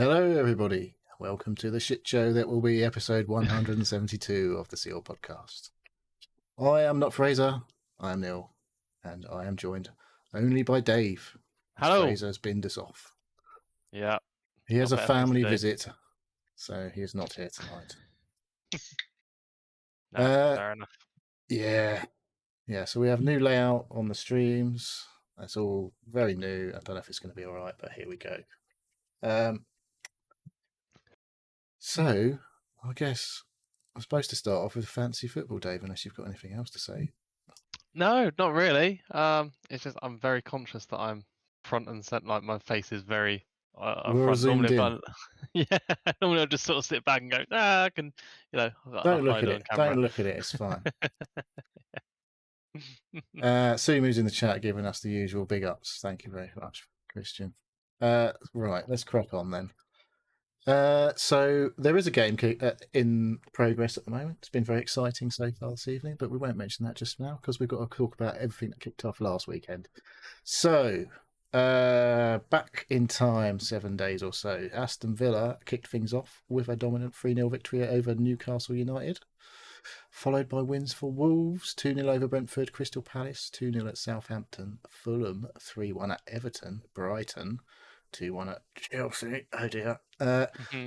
Hello, everybody. Welcome to the shit show that will be episode 172 of the Seal podcast. I am not Fraser. I am Neil, and I am joined only by Dave, as Hello. Fraser has binned us off. Yeah. He has a Got better things to family do. visit, so he is not here tonight. No, fair enough. Yeah. So we have new layout on the streams. That's all very new. I don't know if it's going to be all right, but here we go. So I guess I'm supposed to start off with fantasy football, Dave, unless you've got anything else to say. No, not really. It's just I'm very conscious that I'm front and center. Like my face is very up We're all front. zoomed Normally, in. yeah, normally I just sort of sit back and go, I can, I've got Don't enough look I at do it. on camera. Don't look at it. It's fine. Sumu's in the chat giving us the usual big ups. Thank you very much, Christian. Right, let's crack on then. So there is a game in progress at the moment. It's been very exciting so far this evening, but we won't mention that just now because we've got to talk about everything that kicked off last weekend. So, back in time, 7 days or so, Aston Villa kicked things off with a dominant 3-0 victory over Newcastle United, followed by wins for Wolves, 2-0 over Brentford, Crystal Palace, 2-0 at Southampton, Fulham, 3-1 at Everton, Brighton, 2-1 at Chelsea, oh dear,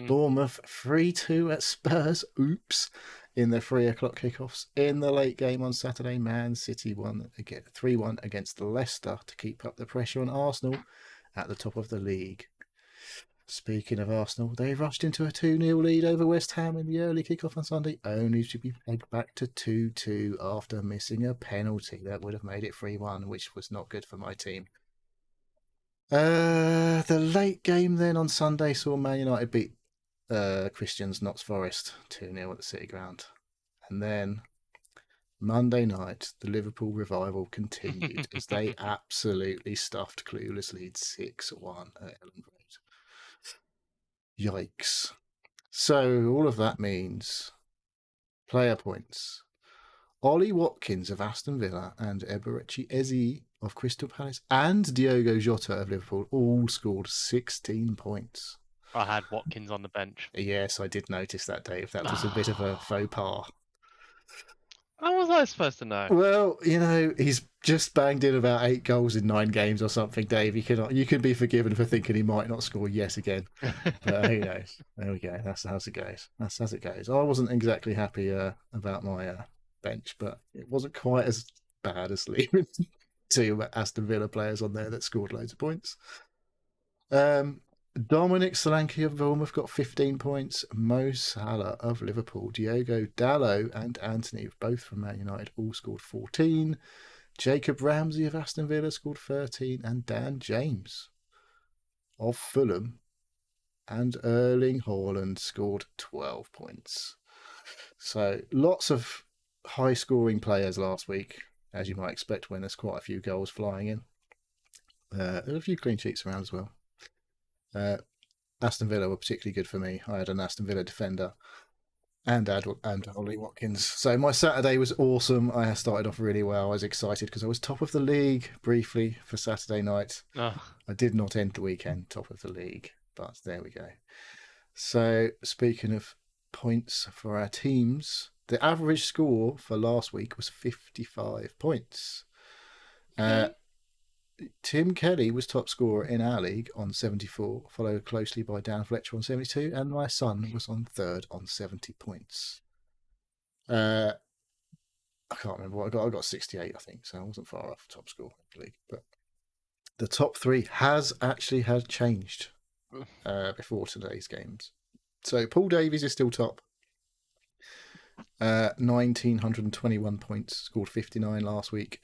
Bournemouth, 3-2 at Spurs, oops, in the 3 o'clock kickoffs. In the late game on Saturday, Man City won again 3-1 against Leicester to keep up the pressure on Arsenal at the top of the league. Speaking of Arsenal, they rushed into a 2-0 lead over West Ham in the early kickoff on Sunday, only to be pegged back to 2-2 after missing a penalty that would have made it 3-1, which was not good for my team. The late game then on Sunday saw Man United beat Christian's Notts Forest 2-0 at the City Ground. And then Monday night, the Liverpool revival continued as they absolutely stuffed Clueless Leeds 6-1 at Ellen Road. Yikes. So all of that means player points. Ollie Watkins of Aston Villa and Eberechi Eze of Crystal Palace and Diogo Jota of Liverpool all scored 16 points. I had Watkins on the bench. Yes, I did notice that, Dave. That was a bit of a faux pas. How was I supposed to know? Well, he's just banged in about 8 goals in 9 games or something, Dave. You can be forgiven for thinking he might not score yet again. But who knows? There we go. That's how it goes. That's as it goes. I wasn't exactly happy about my bench, but it wasn't quite as bad as leaving 2 Aston Villa players on there that scored loads of points. Dominic Solanke of Bournemouth got 15 points. Mo Salah of Liverpool, Diogo Dalot and Anthony, both from Man United, all scored 14. Jacob Ramsey of Aston Villa scored 13. And Dan James of Fulham and Erling Haaland scored 12 points. So lots of high-scoring players last week, as you might expect when there's quite a few goals flying in. There's a few clean sheets around as well. Aston Villa were particularly good for me. I had an Aston Villa defender and Ollie Watkins. So my Saturday was awesome. I started off really well. I was excited because I was top of the league briefly for Saturday night. I did not end the weekend top of the league, but there we go. So speaking of points for our teams, the average score for last week was 55 points. Tim Kelly was top scorer in our league on 74, followed closely by Dan Fletcher on 72, and my son was on third on 70 points. I can't remember what I got. I got 68, I think, so I wasn't far off top score in the league. But the top 3 has actually had changed before today's games. So Paul Davies is still top. 1,921 points, scored 59 last week.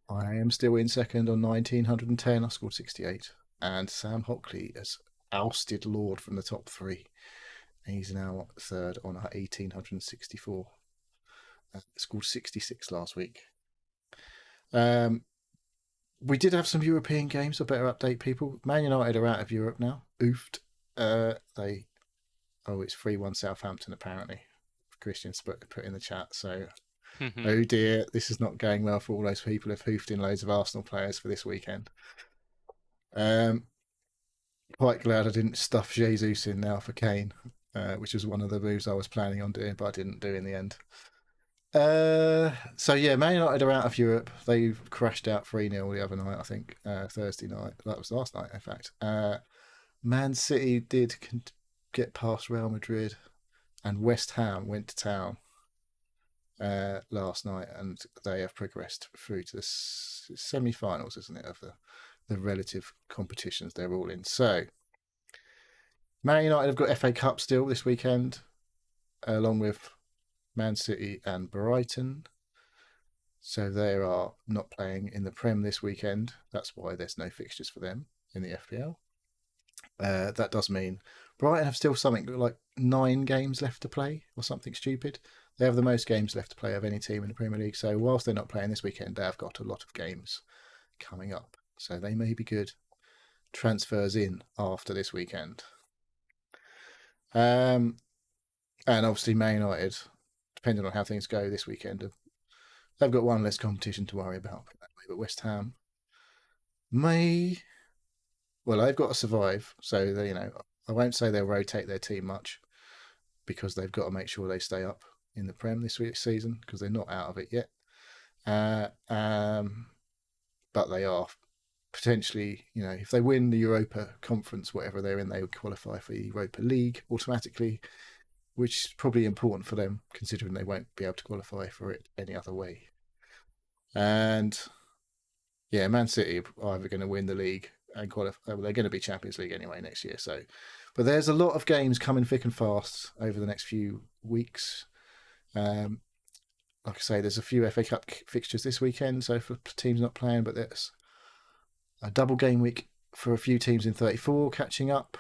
I am still in second on 1,910. I scored 68. And Sam Hockley has ousted Lord from the top 3. He's now third on 1,864. Scored 66 last week. We did have some European games. I better update people. Man United are out of Europe now. Oofed. It's 3-1 Southampton apparently. Christian's put in the chat. So, oh dear, this is not going well for all those people who've hoofed in loads of Arsenal players for this weekend. quite glad I didn't stuff Jesus in now for Kane, which was one of the moves I was planning on doing, but I didn't do in the end. So yeah, Man United are out of Europe. They've crashed out 3-0 the other night, I think, Thursday night. That was last night, in fact. Man City did get past Real Madrid, and West Ham went to town last night, and they have progressed through to the semi-finals, isn't it, of the relative competitions they're all in. So Man United have got FA Cup still this weekend, along with Man City and Brighton. So they are not playing in the Prem this weekend. That's why there's no fixtures for them in the FPL. That does mean Brighton have still something like 9 games left to play or something stupid. They have the most games left to play of any team in the Premier League. So whilst they're not playing this weekend, they have got a lot of games coming up. So they may be good transfers in after this weekend. And obviously Man United, depending on how things go this weekend, they've got one less competition to worry about. But West Ham may, well, they've got to survive. So they, I won't say they'll rotate their team much because they've got to make sure they stay up in the Prem this season because they're not out of it yet. But they are potentially, if they win the Europa Conference, whatever they're in, they would qualify for the Europa League automatically, which is probably important for them considering they won't be able to qualify for it any other way. And yeah, Man City are either going to win the league and qualify. Well, they're going to be Champions League anyway next year. So, but there's a lot of games coming thick and fast over the next few weeks. Like I say, there's a few FA Cup fixtures this weekend, so for teams not playing, but there's a double game week for a few teams in 34 catching up.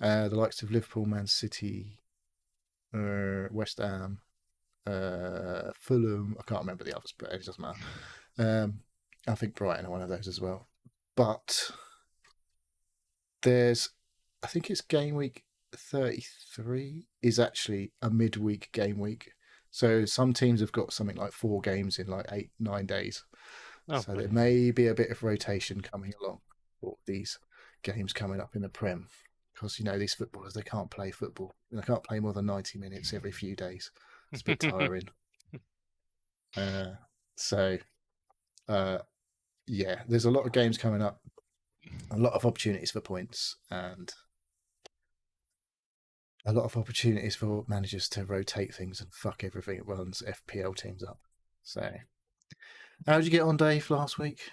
The likes of Liverpool, Man City, West Ham, Fulham. I can't remember the others, but it doesn't matter. I think Brighton are one of those as well. But I think it's game week 33 is actually a midweek game week. So some teams have got something like 4 games in like 8-9 days. Oh, so there may be a bit of rotation coming along for these games coming up in the Prem. Because, these footballers, they can't play football. They can't play more than 90 minutes every few days. It's a bit tiring. Yeah, there's a lot of games coming up, a lot of opportunities for points, and a lot of opportunities for managers to rotate things and fuck everything it runs FPL teams up. So, how did you get on, Dave, last week?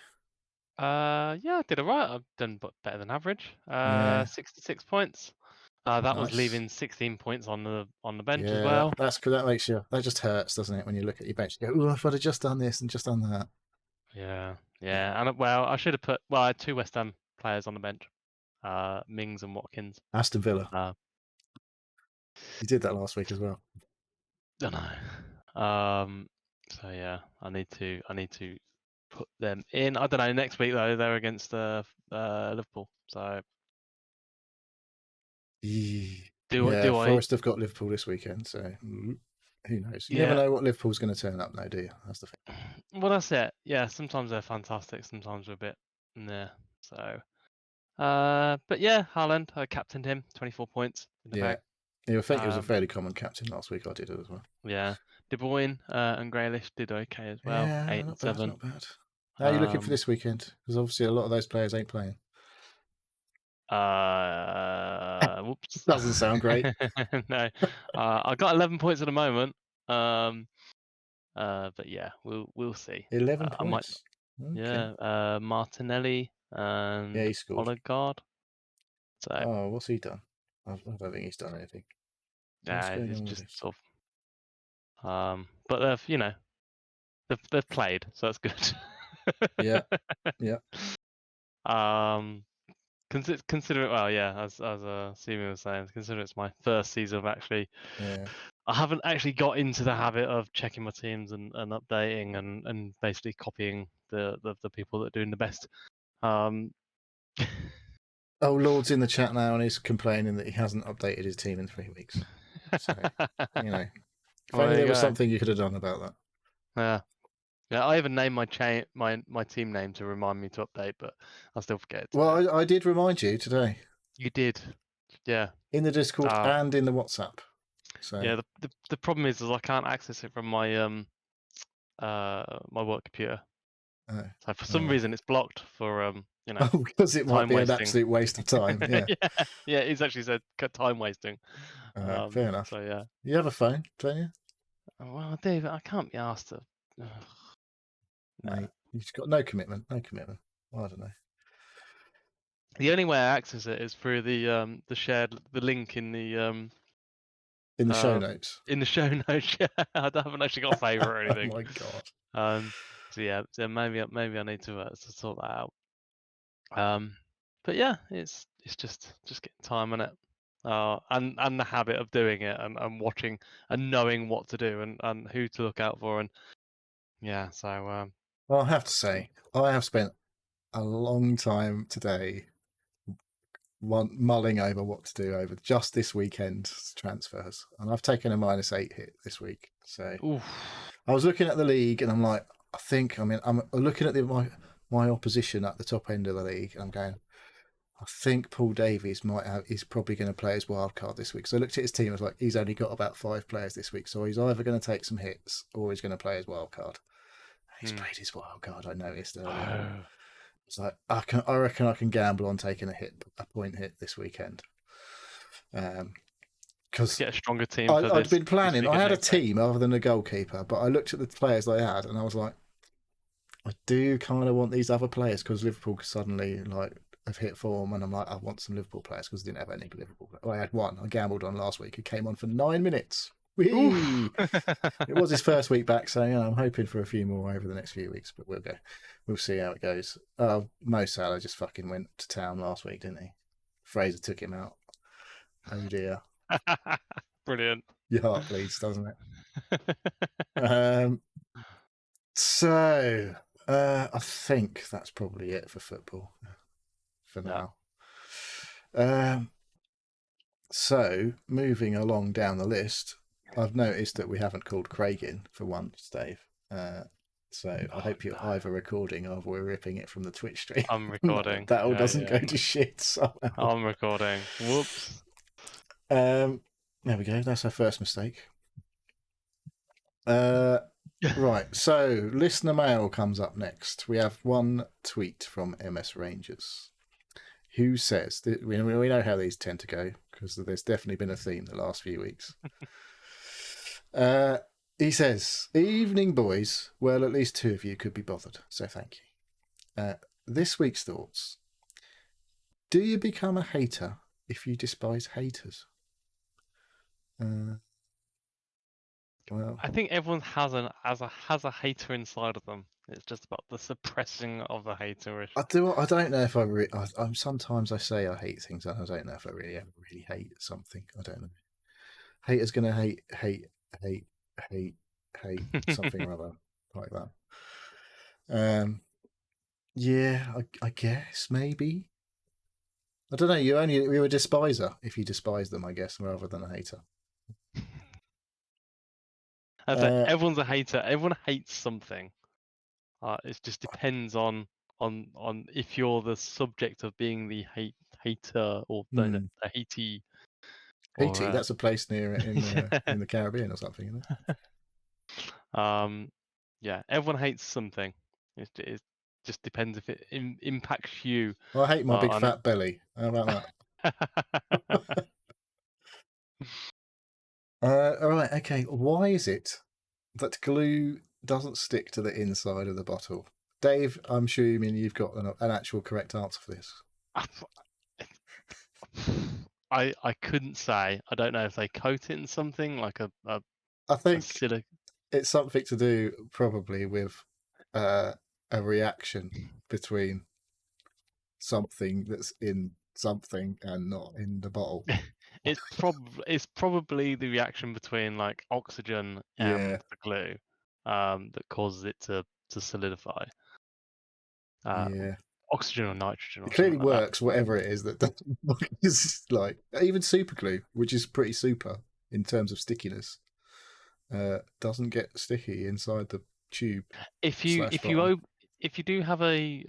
Yeah, I did alright. I've done better than average. Yeah. 66 points. That was Nice. leaving 16 points on the bench as Yeah, well. that makes you. That just hurts, doesn't it? When you look at your bench, you go, "Oh, if I'd have just done this and just done that." Yeah, and well, I should have put. Well, I had 2 West Ham players on the bench, Mings and Watkins. Aston Villa. Uh, You did that last week as well. Don't know. So yeah, I need to put them in. I don't know. Next week though, they're against Liverpool. So Yeah, do I? Forest have got Liverpool this weekend, so who knows? You never Yeah. know what Liverpool's going to turn up, though, do you? That's the thing. Well, that's it. Yeah. Sometimes they're fantastic. Sometimes we're a bit there. So. But yeah, Haaland, I captained him. 24 points in the Yeah, bag. I think it was a fairly common captain last week. I did it as well. Yeah. De Bruyne and Grealish did okay as well. Yeah, 8 and not bad, 7. not bad. How are you looking for this weekend? Because obviously a lot of those players ain't playing. Whoops. Doesn't sound great. No. I got 11 points at the moment. But yeah, we'll see. 11 I might. points. Okay. Yeah. Martinelli Yeah, and he scored. Odegaard. So Oh, what's he done? I don't think he's done anything. What's yeah, going it's on with just this? sort of. But they've played, so that's good. Yeah, yeah. Consider it, well, yeah, as Simi was saying, consider it's my first season of actually. Yeah. I haven't actually got into the habit of checking my teams and updating and basically copying the people that are doing the best. Oh, Lord's in the chat now and he's complaining that he hasn't updated his team in 3 weeks. So, if Well, only there there you was go. something you could have done about that. Yeah. Yeah, I even named my team name to remind me to update, but I still forget to do it. Well, I did remind you today You did, yeah. in the Discord Um, and in the WhatsApp. So yeah. The problem is I can't access it from my my work computer. oh, So for some oh. reason it's blocked for Oh, because it might time be an wasting. absolute waste of time. Yeah. Yeah, it's actually said time wasting. Fair enough. So yeah. You have a phone, don't you, Oh, well, David, I can't be asked to. Ugh, no. mate? You've got no commitment. No commitment. Well, I don't know. The only way I access it is through the shared the link In the show uh notes. in the show notes. Yeah, I haven't actually got a favorite or Oh anything. my god. So yeah, maybe I need to sort that out. But yeah, it's just getting time on it. And the habit of doing it and watching and knowing what to do and who to look out for and yeah, so Well, I have to say, I have spent a long time today mulling over what to do over just this weekend's transfers, and I've taken a -8 hit this week. So oof. I was looking at the league, and I'm like, I'm looking at my opposition at the top end of the league, and I'm going, I think Paul Davies is probably going to play his wild card this week. So I looked at his team. I was like, he's only got about 5 players this week, so he's either going to take some hits or he's going to play his wild card. He's played his wild card. I noticed earlier. Oh. It's like I reckon I can gamble on taking a point hit this weekend. Because Get a stronger team for I'd this. been planning. I had a next week. team other than a goalkeeper, but I looked at the players they had, and I was like, I do kind of want these other players because Liverpool suddenly have hit form, and I'm like, I want some Liverpool players because I didn't have any Liverpool players. Well, I had one I gambled on last week who came on for 9 minutes. Whee! It was his first week back, so I'm hoping for a few more over the next few weeks, but we'll see how it goes. Mo Salah just fucking went to town last week, didn't he? Fraser took him out. Oh dear. Brilliant. Your heart bleeds, doesn't it? So I think that's probably it for football for now. So moving along down the list, I've noticed that we haven't called Craig in for once, Dave. So I hope you're either recording or we're ripping it from the Twitch stream. I'm recording. That all doesn't go to shit somehow. I'm recording. Whoops. There we go. That's our first mistake. Right. So listener mail comes up next. We have one tweet from MS Rangers, who says that we know how these tend to go because there's definitely been a theme the last few weeks. He says, "Evening, boys. Well, at least 2 of you could be bothered, so thank you. This week's thoughts. Do you become a hater if you despise haters?" Well, I think everyone has a hater inside of them. It's just about the suppressing of the hater. I don't know if I'm sometimes I say I hate things, and I don't know if I really ever really hate something. I don't know. Haters gonna hate something or other like that. Yeah, I guess maybe. I don't know. You're a despiser if you despise them, I guess, rather than a hater. Everyone's a hater. Everyone hates something. It just depends on if you're the subject of being the hater or the hatey. Haiti, that's a place near in the Caribbean or something, isn't it? Yeah, everyone hates something. It just depends if it impacts you. I hate my big fat belly. How about that? All right, okay. Why is it that glue doesn't stick to the inside of the bottle? Dave, I'm assuming you've got an actual correct answer for this. I couldn't say. I don't know if they coat it in something like I think it's something to do probably with a reaction between something that's in something and not in the bottle. It's probably the reaction between like oxygen and the glue that causes it to solidify. Yeah. Oxygen or nitrogen. It clearly works, whatever it is that is like even super glue, which is pretty super in terms of stickiness, doesn't get sticky inside the tube If you slash if you bottle. if you do have a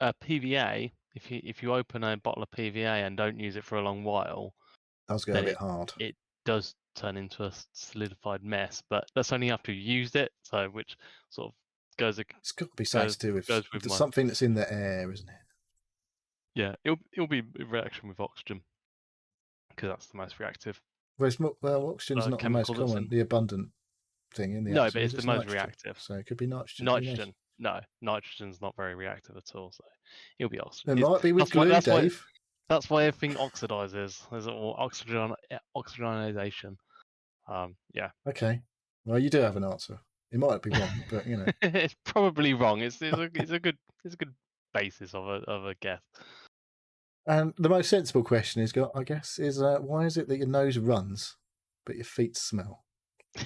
PVA, if you open a bottle of PVA and don't use it for a long while, Does go a then bit hard. it does turn into a solidified mess. But that's only after you used it, so which sort of goes It's got to be something goes to do with goes with my something that's in the air, isn't it? yeah. It'll be a reaction with oxygen because that's the most reactive Well, oxygen's not the most chemical that's common, in. the abundant thing in the No, but atom, is it's the it's most nitrogen. reactive. So it could be nitrogen. Who knows? Nitrogen, no, nitrogen's not very reactive at all. So it'll be oxygen. It might be with glue, That's why Dave. everything oxidizes. There's all oxygenization. Yeah. Okay. Well, you do have an answer. It might be wrong, but you know. It's probably wrong. It's a good basis of a guess. And the most sensible question is, I guess, is why is it that your nose runs, but your feet smell? I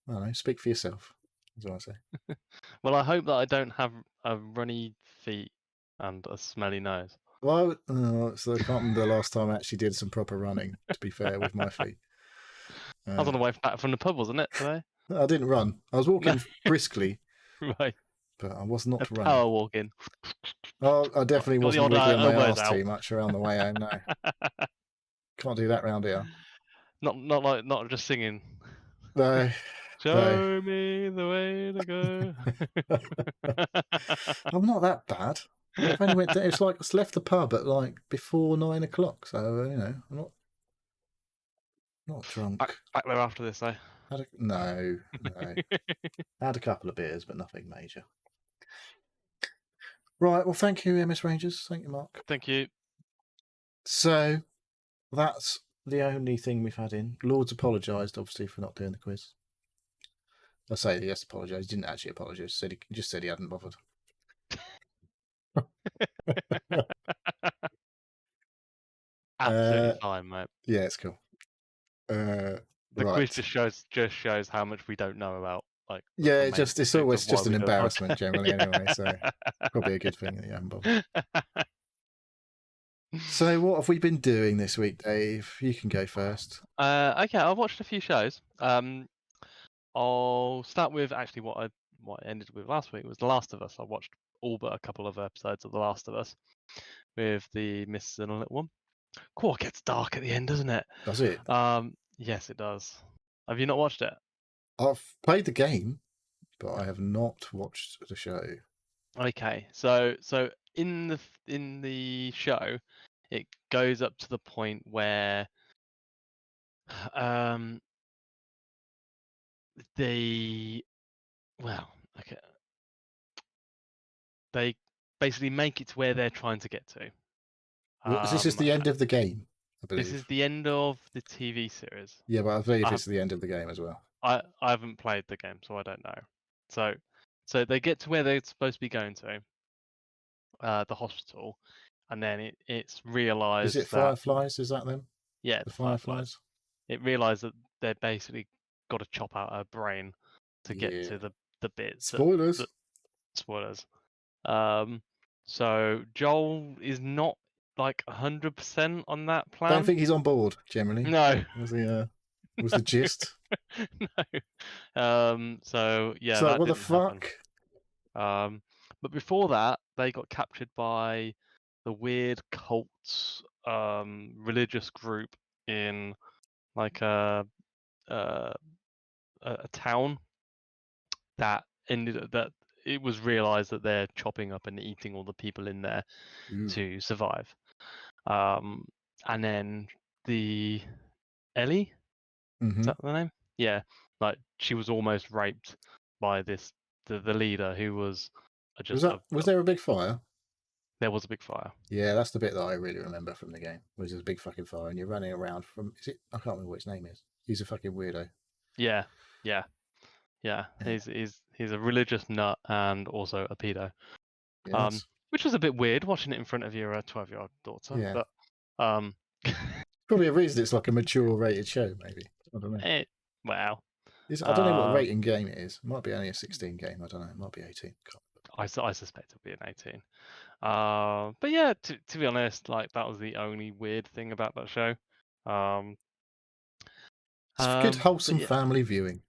don't know. Speak for yourself. That's what I say. Well, I hope that I don't have a runny feet and a smelly nose. Well, so I can't remember the last time I actually did some proper running. To be fair, with my feet, I was on the way back from the pub, wasn't it, today? I didn't run. I was No, walking briskly, right. but I was A not running. power walking. Oh, I definitely Got the wasn't old wiggling my elbows arse out. too much around the way home. No, can't do that round here. Not just singing. No, no. Show me the way to go. I'm not that bad. I've only went. It's like I left the pub at like before 9 o'clock, so you know I'm not drunk. Back there after this, though. No. Had a couple of beers, but nothing major. Right. Well, thank you, MS Rangers. Thank you, Mark. Thank you. So that's the only thing we've had in. Lords apologised, obviously, for not doing the quiz. I say he has apologised. He didn't actually apologise. He just said he hadn't bothered. Absolutely fine, mate. Yeah, it's cool. The Right. quiz just shows how much we don't know about like Yeah, the main it's subject always of why just an we do a embarrassment podcast. generally anyway, so probably a good thing that you haven't bothered. So what have we been doing this week, Dave? You can go first. Okay, I've watched a few shows. I'll start with actually what I ended with last week was The Last of Us. I watched all but a couple of episodes of The Last of Us with the Miss and a little one. Cool, it gets dark at the end, doesn't it? Does it? Yes, it does. Have you not watched it? I've played the game, but I have not watched the show. Okay, so in the show, it goes up to the point where they okay, they basically make it to where they're trying to get to. This is the end of the game, I This is believe. the end of the TV series. Yeah, but I believe I it's the end of the game as well. I haven't played the game, so I don't know. So they get to where they're supposed to be going to, the hospital, and then it's Is realised it that Fireflies? Is that them? yeah, The the Fireflies. Fireflies? It realised that they're basically got to chop out her brain to get Yeah. to the bits Spoilers. that spoilers. So Joel is not like 100% on that plan. Don't think he's on board generally. No. Was the gist? No. So yeah, So that what the didn't happen. fuck? But before that, they got captured by the weird cults, religious group in like a town that it was realized that they're chopping up and eating all the people in there Ooh. to survive. And then the Ellie, is that the name? Yeah, like she was almost raped by the leader who was just Was there a big fire? There was a big fire. Yeah, that's the bit that I really remember from the game. Was there's a big fucking fire and you're running around from? Is it? I can't remember what his name is. He's a fucking weirdo. Yeah. He's a religious nut and also a pedo. Yes. Which was a bit weird watching it in front of your 12-year-old daughter. Yeah. But Probably a reason it's like a mature rated show. Maybe I don't know. Well, I don't know what rating game it is. It might be only a 16 game. I don't know. It might be 18. I suspect it'll be an 18. But yeah, to be honest, like that was the only weird thing about that show. It's good, wholesome family viewing.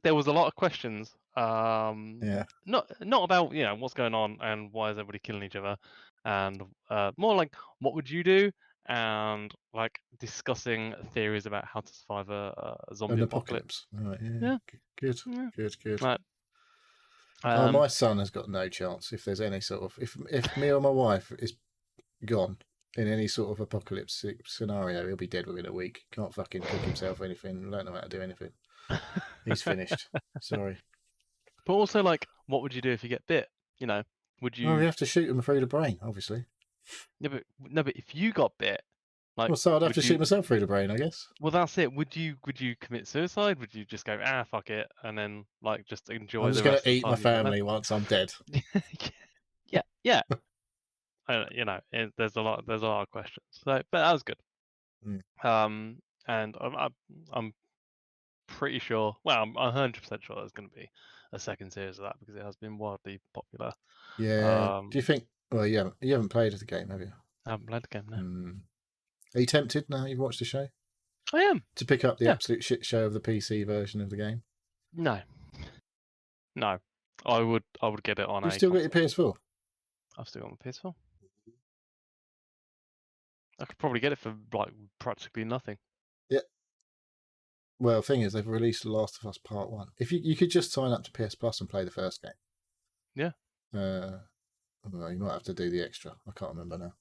there was a lot of questions. Yeah, Not about what's going on and why is everybody killing each other, and more like what would you do, and like discussing theories about how to survive a zombie an apocalypse. apocalypse. Right, yeah, Yeah, good, yeah. good, good. Like, Oh, um, my son has got no chance if there's any sort of if me or my wife is gone in any sort of apocalypse scenario, he'll be dead within a week. Can't fucking cook himself anything. Don't know how to do anything. He's finished. Sorry. but also like, what would you do if you get bit? You know, would Oh, we you? have to shoot him through the brain, obviously. No, but if you got bit, like, Well, so I'd have to would you? shoot myself through the brain, I guess. Well, that's it. Would you commit suicide? Would you just go, fuck it, and then like just I'm enjoy just the going to rest of eat the my time you've got family once I'm dead. left? Yeah, yeah. There's a lot of questions. So, but that was good. Mm. And I'm pretty sure. Well, I'm 100% sure there's going to be a second series of that because it has been wildly popular. Yeah. Do you think? Well, you haven't played the game, have you? I haven't played the game now. Mm. Are you tempted now you've watched the show I am. to pick up the Yeah. absolute shit show of the PC version of the game? No. No. I would get it on You've a still got your console. PS4. I've still got my PS4. I could probably get it for like practically nothing. Yeah. Well, the thing is, they've released The Last of Us Part 1. If you could just sign up to PS Plus and play the first game. Yeah. Well, you might have to do the extra. I can't remember now.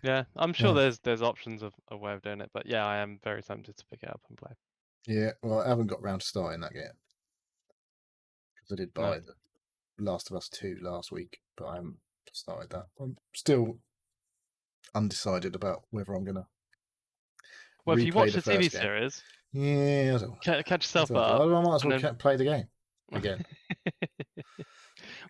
Yeah, I'm sure there's options of a way of doing it, but yeah, I am very tempted to pick it up and play. Yeah, well, I haven't got round to starting that yet. Because I did No. buy The Last of Us 2 last week, but I haven't started that. I'm still undecided about whether I'm going to Well, if you replay watch the the TV first game. series, Yeah, I don't. catch yourself I up, might as and well then play the game again.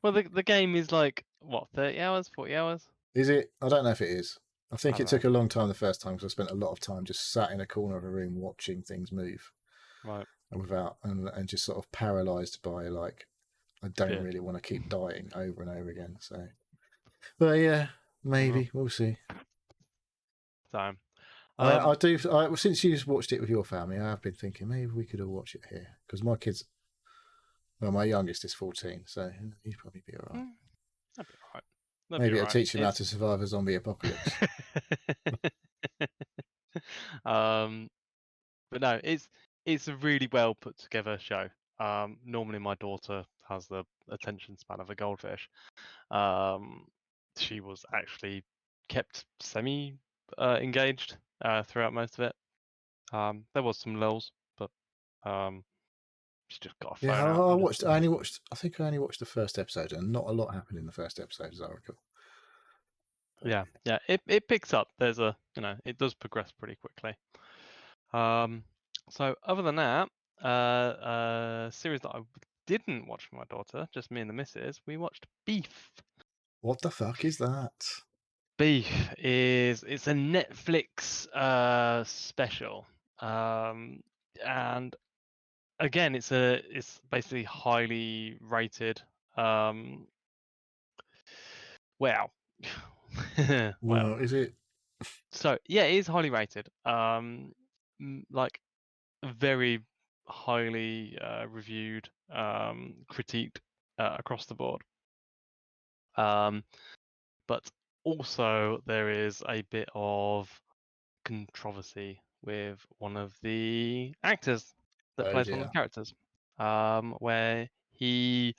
well, the game is like what, 30 hours, 40 hours? Is it? I don't know if it is. I I think don't it know. took a long time the first time because I spent a lot of time just sat in a corner of a room watching things move Right. and just sort of paralyzed by like I don't Fear. really want to keep dying over and over again. So, but yeah, Well, maybe we'll see. so, I do. Since you've watched it with your family, I have been thinking maybe we could all watch it here because my kids. Well, my youngest is 14, so he'd probably be all right. that'd be alright. That'd Maybe be it'll alright. teach him how to survive a zombie apocalypse. But no, it's a really well put together show. Normally my daughter has the attention span of a goldfish. She was actually kept semi engaged throughout most of it. There was some lulls, but she just got a Yeah, phone out. And just, I only watched. I think I only watched the first episode, and not a lot happened in the first episode, as I recall. yeah, it picks up. There's it does progress pretty quickly. So other than that, series that I didn't watch with my daughter, just me and the missus, we watched Beef. What the fuck is that? Beef it's a Netflix special. And again it's basically highly rated. Well well, Well, is it? so yeah, it is highly rated. Like very highly reviewed, critiqued across the board. But also there is a bit of controversy with one of the actors that Oh plays one of dear. the characters, where he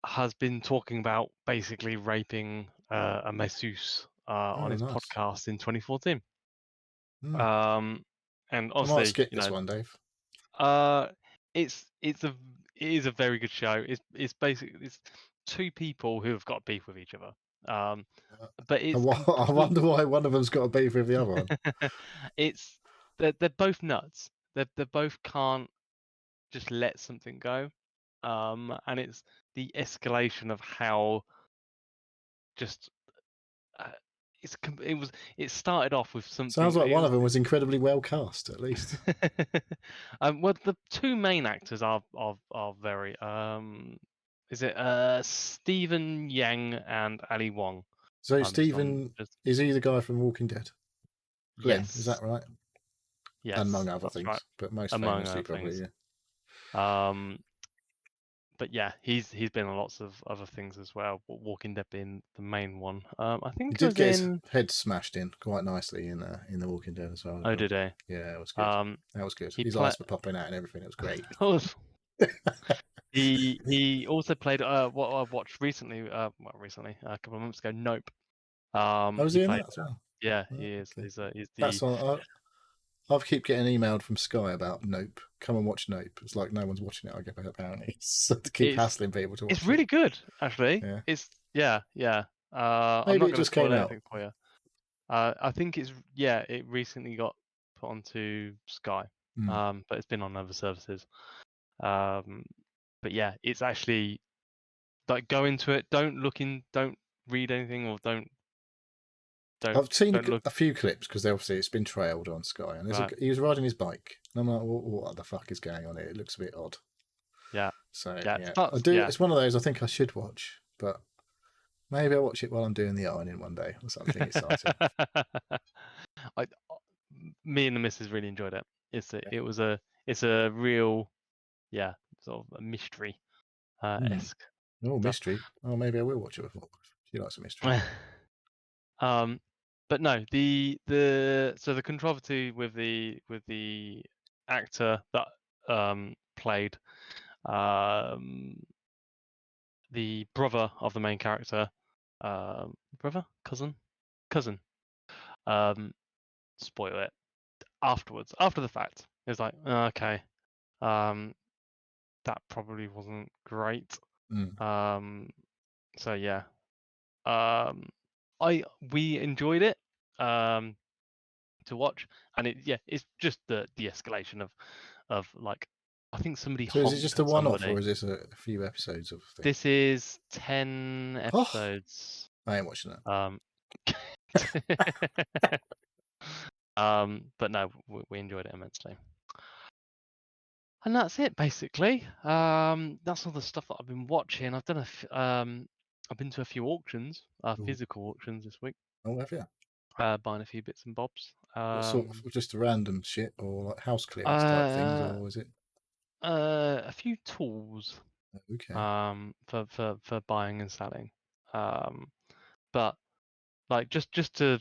has been talking about basically raping a masseuse on Oh, his nice. podcast in 2014. Hmm. And I might obviously, skip this one, Dave. Uh, it is a very good show. It's basically it's two people who have got beef with each other. But it's I complete. wonder why one of them's got a beef with the other one. It's they're both nuts. They both can't just let something go. And it's the escalation of how just uh, it started off with Sounds something. like It one of was them was incredibly well cast, at least. well, the two main actors are very is it Stephen Yang and Ali Wong? So I'm Stephen just is he the guy from Walking Dead? Glenn, is yes, that right? yes, Among other that's right. things, but most Among famously other probably. things, Yeah. Um, but yeah, he's been on lots of other things as well. Walking Dead being the main one. I He think it did was get his in. head smashed in quite nicely in the Walking Dead as well. I Oh, thought. did he? Yeah, it was good. Um, That was good. he His played. eyes were popping out and everything. It was great. He also played what I've watched recently. Well, recently, a couple of months ago. Nope. I was He in played. that as well. Yeah, Oh, he is. okay. He's That's the. on. I keep getting emailed from Sky about Nope. Come and watch Nope. It's like no one's watching it. I guess apparently, so to keep It's hassling people to it's watch it. really good actually. Yeah, It's yeah. I'm maybe not it going to just came spoil out. anything for you. I think it recently got put onto Sky. Mm. But it's been on other services. Um, but yeah, it's actually like go into it. Don't read anything or I've seen don't look a few clips because obviously it's been trailed on Sky, and right. he was riding his bike, and I'm like, what the fuck is going on here? It looks a bit odd. Yeah, So yeah. It yeah, I starts. do. Yeah. It's one of those I think I should watch, but maybe I'll watch it while I'm doing the ironing one day or something exciting. I, me and the missus really enjoyed it. It's a real sort of a mystery Mm. esque Oh, stuff. mystery. Oh, maybe I will watch it with my wife. She likes a mystery. um, but no, so the controversy with the actor that played um the brother of the main character, brother, cousin. Um, spoil it afterwards, after the fact. It's like okay, um, that probably wasn't great. Mm. Um, so yeah, um, we enjoyed it to watch, and it's just the escalation of like I think somebody So is it honked just a at one-off, or somebody. is this a few episodes of thing? This is 10 Oh, episodes. I ain't watching that. Um, but no, we enjoyed it immensely. And that's it basically. That's all the stuff that I've been watching. I've been to a few auctions, Ooh. physical auctions this week, Oh, have you? buying a few bits and bobs. What sort of just random shit, or like house clearance type things, Uh, or is it? a few tools, Okay. for buying and selling. But like just to,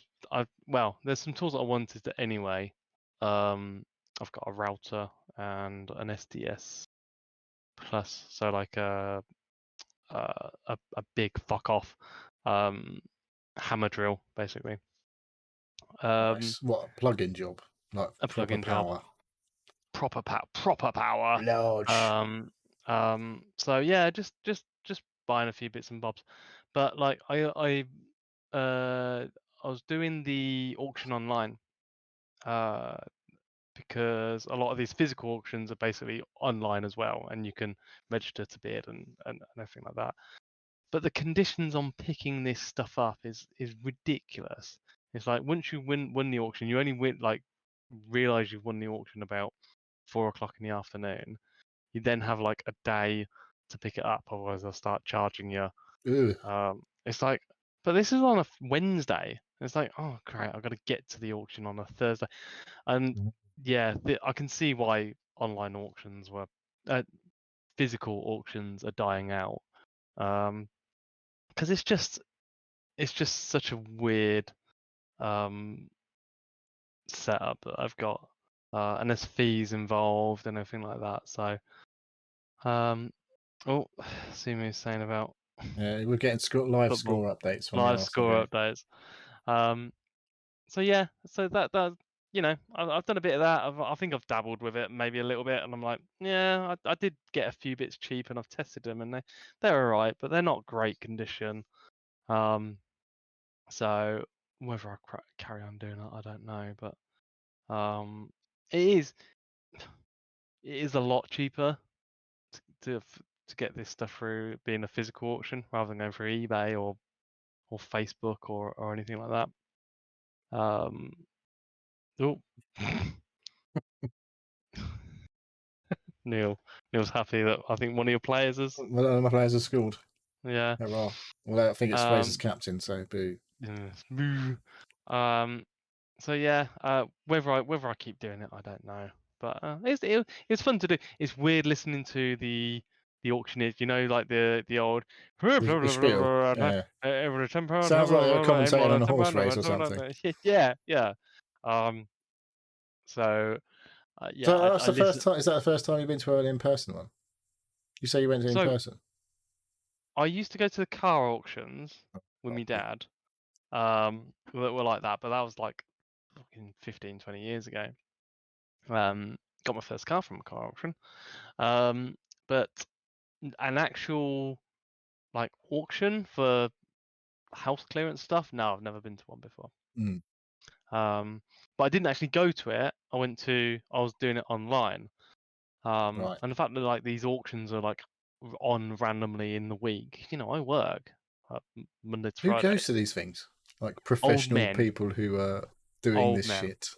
there's some tools that I wanted to anyway. I've got a router and an SDS plus, so like a big fuck off hammer drill basically. Um, Nice. What a plug-in job, like a proper plug-in job, power. proper power. Large. So yeah, just buying a few bits and bobs, but like I was doing the auction online uh because a lot of these physical auctions are basically online as well, and you can register to bid and everything like that. But the conditions on picking this stuff up is ridiculous. It's like once you win the auction, you only realize you've won the auction about 4 o'clock in the afternoon. You then have like a day to pick it up, otherwise they'll start charging you. Ugh. It's like, but this is on a Wednesday. It's like, oh great, I've got to get to the auction on a Thursday, and yeah, I can see why online auctions physical auctions are dying out. Because it's just such a weird setup that I've got, and there's fees involved and everything like that. So, oh, Sumu's saying about We're getting live football, score updates from the live Arsenal score game. updates. Um, so yeah, so that I've done a bit of that. I think I've dabbled with it maybe a little bit, and I'm like, yeah, I did get a few bits cheap, and I've tested them, and they're all right, but they're not great condition. So whether I carry on doing it, I don't know, but it is a lot cheaper to to get this stuff through being a physical auction rather than going through eBay or Facebook or anything like that. Oh, Neil's happy that I think one of your players is. Well, none of my players have scored. Yeah. Hurrah. Well, I think it's Fraser's Um. captain, so boo. Moo. Um. So yeah. Whether I keep doing it, I don't know. But it's fun to do. It's weird listening to the auctioneers, like the old The spiel. Yeah. every 10 pound, Sounds like you're commentating on everyone a 10 horse pound, race or something. yeah, yeah. Um, so yeah, So that's I the first listen. time. Is that the first time you've been to an in-person one? You say you went to in So person. I used to go to the car auctions with Oh, my yeah. dad, that were like that, but that was like fucking 15, 20 years ago. Got my first car from a car auction. Um, but an actual like auction for house clearance stuff, no, I've never been to one before. Mm, But I didn't actually go to it. I was doing it online. right. And the fact that like these auctions are like on randomly in the week, I work Monday to Who Friday. goes to these things? Like Old professional men, people who are doing old this men, shit.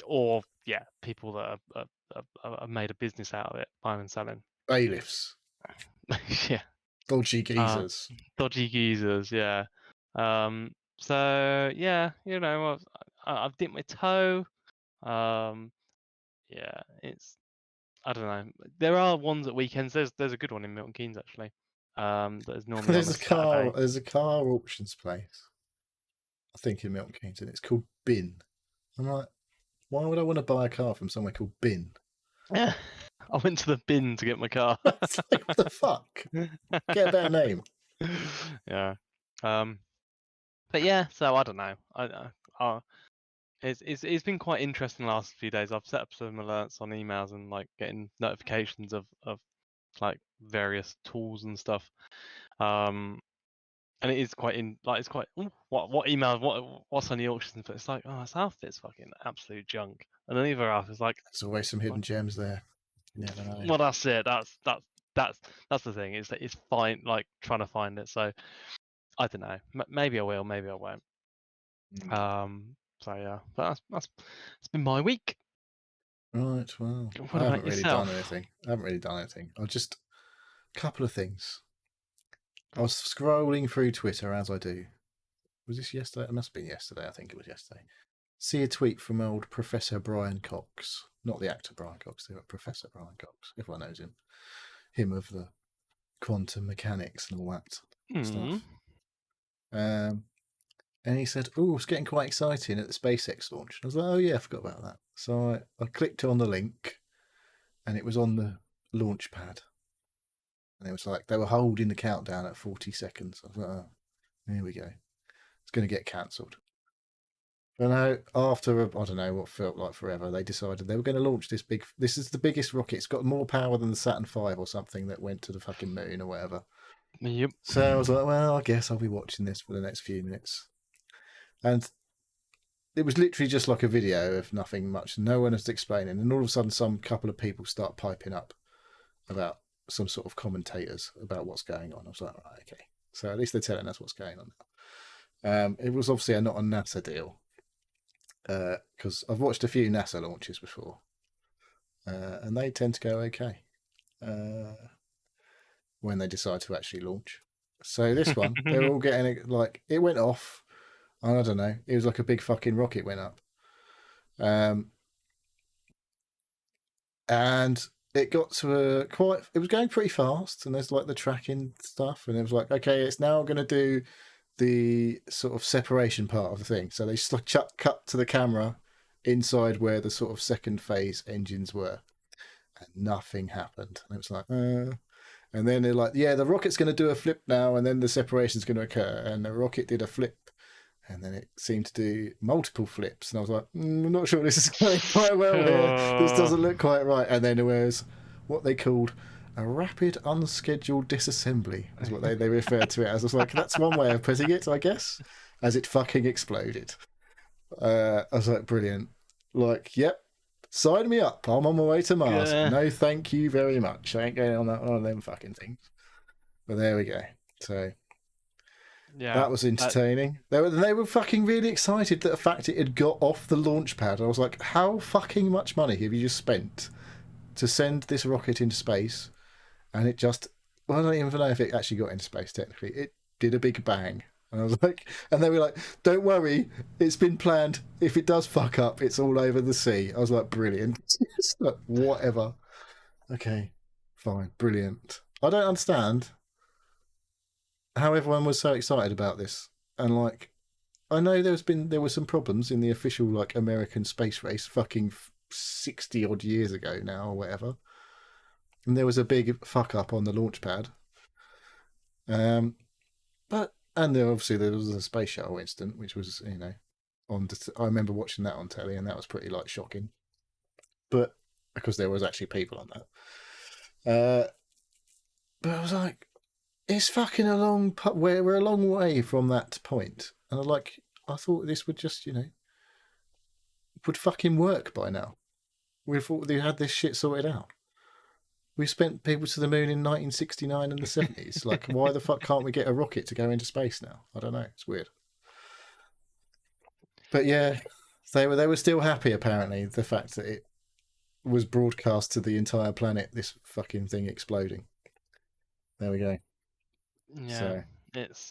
or yeah, people that have made a business out of it, buying and selling. Bailiffs. Yeah, Dodgy uh, geezers. dodgy geezers. Yeah. So yeah, I've dipped my toe. Um, yeah, I don't know. There are ones at weekends. There's a good one in Milton Keynes actually. That is normally on a Saturday. There's a car auctions place, I think in Milton Keynes, and it's called Bin. I'm like, why would I want to buy a car from somewhere called Bin? Yeah, I went to the bin to get my car. It's like, what the fuck? Get a better name. Yeah. Um, but yeah, so I don't know. It's been quite interesting the last few days. I've set up some alerts on emails and like getting notifications of like various tools and stuff. And it is quite it's quite what email what's on the auctions, but it's like, oh, this outfit's fucking absolute junk, and then the other half is like, There's always some hidden gems there. You never know. well, that's it. That's the thing. Is that it's fine, like trying to find it. So I don't know. Maybe I will. Maybe I won't. So yeah, but it's been my week. Right, well, What I haven't about really done yourself? anything. I'll just a couple of things. I was scrolling through Twitter as I do. Was this yesterday? It must have been yesterday. I think it was yesterday. See a tweet from old Professor Brian Cox. Not the actor Brian Cox, the Professor Brian Cox. Everyone knows him. Him of the quantum mechanics and all that stuff. And he said, oh, it's getting quite exciting at the SpaceX launch. I was like, oh, yeah, I forgot about that. So I clicked on the link and it was on the launch pad. And it was like they were holding the countdown at 40 seconds. I was like, oh, here we go. It's going to get cancelled. But no, after, I don't know what felt like forever, they decided they were going to launch this is the biggest rocket. It's got more power than the Saturn V or something that went to the fucking moon or whatever. Yep. So I was like, well, I guess I'll be watching this for the next few minutes. And it was literally just like a video of nothing much. No one was explaining. And all of a sudden, some couple of people start piping up about some sort of commentators about what's going on. I was like, right, okay. So at least they're telling us what's going on now. It was obviously not a NASA deal because I've watched a few NASA launches before and they tend to go okay when they decide to actually launch. So this one, they're all getting it, like, it went off. I don't know. It was like a big fucking rocket went up. And it got to it was going pretty fast, and there's like the tracking stuff, and it was like, okay, it's now going to do the sort of separation part of the thing. So they just like cut to the camera inside where the sort of second phase engines were, and nothing happened. And it was like, and then they're like, yeah, the rocket's going to do a flip now, and then the separation's going to occur, and the rocket did a flip. And then it seemed to do multiple flips. And I was like, I'm not sure this is going quite well here. This doesn't look quite right. And then there was what they called a rapid unscheduled disassembly, is what they referred to it as. I was like, that's one way of putting it, I guess, as it fucking exploded. I was like, brilliant. Like, yep, sign me up. I'm on my way to Mars. No, thank you very much. I ain't going on one of them fucking things. But there we go. So Yeah, that was entertaining. They were fucking really excited that the fact it had got off the launch pad. I was like, how fucking much money have you just spent to send this rocket into space? And it just, well, I don't even know if it actually got into space technically. It did a big bang. And I was like, and they were like, "Don't worry, it's been planned. If it does fuck up, it's all over the sea." I was like, "Brilliant." It's like, whatever. Okay, fine, brilliant. I don't understand how everyone was so excited about this, and like, I know there were some problems in the official like American space race, fucking 60 odd years ago now or whatever, and there was a big fuck up on the launch pad. But and then obviously there was a space shuttle incident, which was I remember watching that on telly, and that was pretty like shocking. But because there was actually people on that, but I was like, it's fucking a long. We're a long way from that point, and I thought this would just would fucking work by now. We thought they had this shit sorted out. We spent people to the moon in 1969 and the 70s. Like, why the fuck can't we get a rocket to go into space now? I don't know. It's weird. But yeah, they were still happy apparently. The fact that it was broadcast to the entire planet. This fucking thing exploding. There we go. Yeah, So it's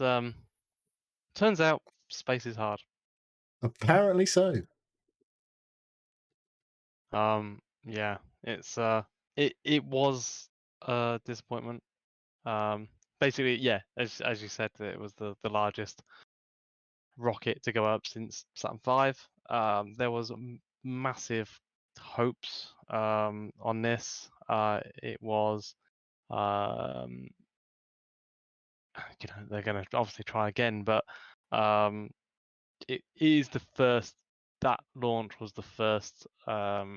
turns out space is hard. apparently so. Yeah, it was a disappointment. Basically, yeah, as you said, it was the largest rocket to go up since Saturn V. There was massive hopes on this. It was they're going to obviously try again, but it is the first. That launch was the first Well,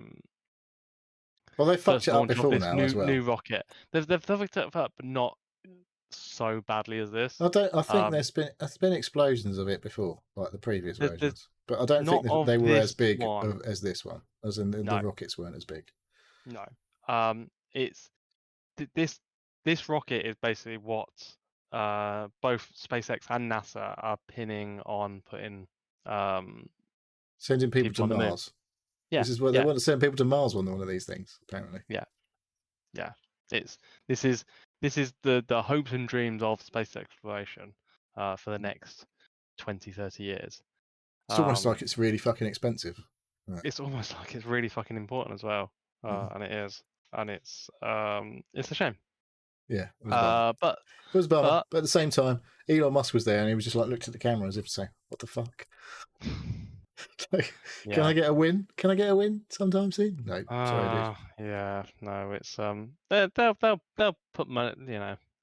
they fucked first it up launch of before this now as well. new rocket. They've fucked it up, but not so badly as this. I don't. I think Um, there's been explosions of it before, like the previous there's versions, but I don't think not that of they were as this big one. as this one. As in the No, rockets weren't as big. no. It's this rocket is basically what both SpaceX and NASA are pinning on putting Sending people to people on the moon. Mars. Yeah, This is what they yeah, want to send people to Mars on one of these things. Apparently. yeah, yeah. It's this is the hopes and dreams of space exploration for the next 20, 30 years. It's almost Um, like it's really fucking expensive. Right. it's almost like it's really fucking important as well, and it is, and it's a shame. Yeah, it was a bummer. But It was a bummer, but but at the same time, Elon Musk was there and he was just like looked at the camera as if to say, "What the fuck? Like, can I yeah, get a win? Can I get a win sometime soon?" No, sorry, dude. yeah, no, it's they'll put money,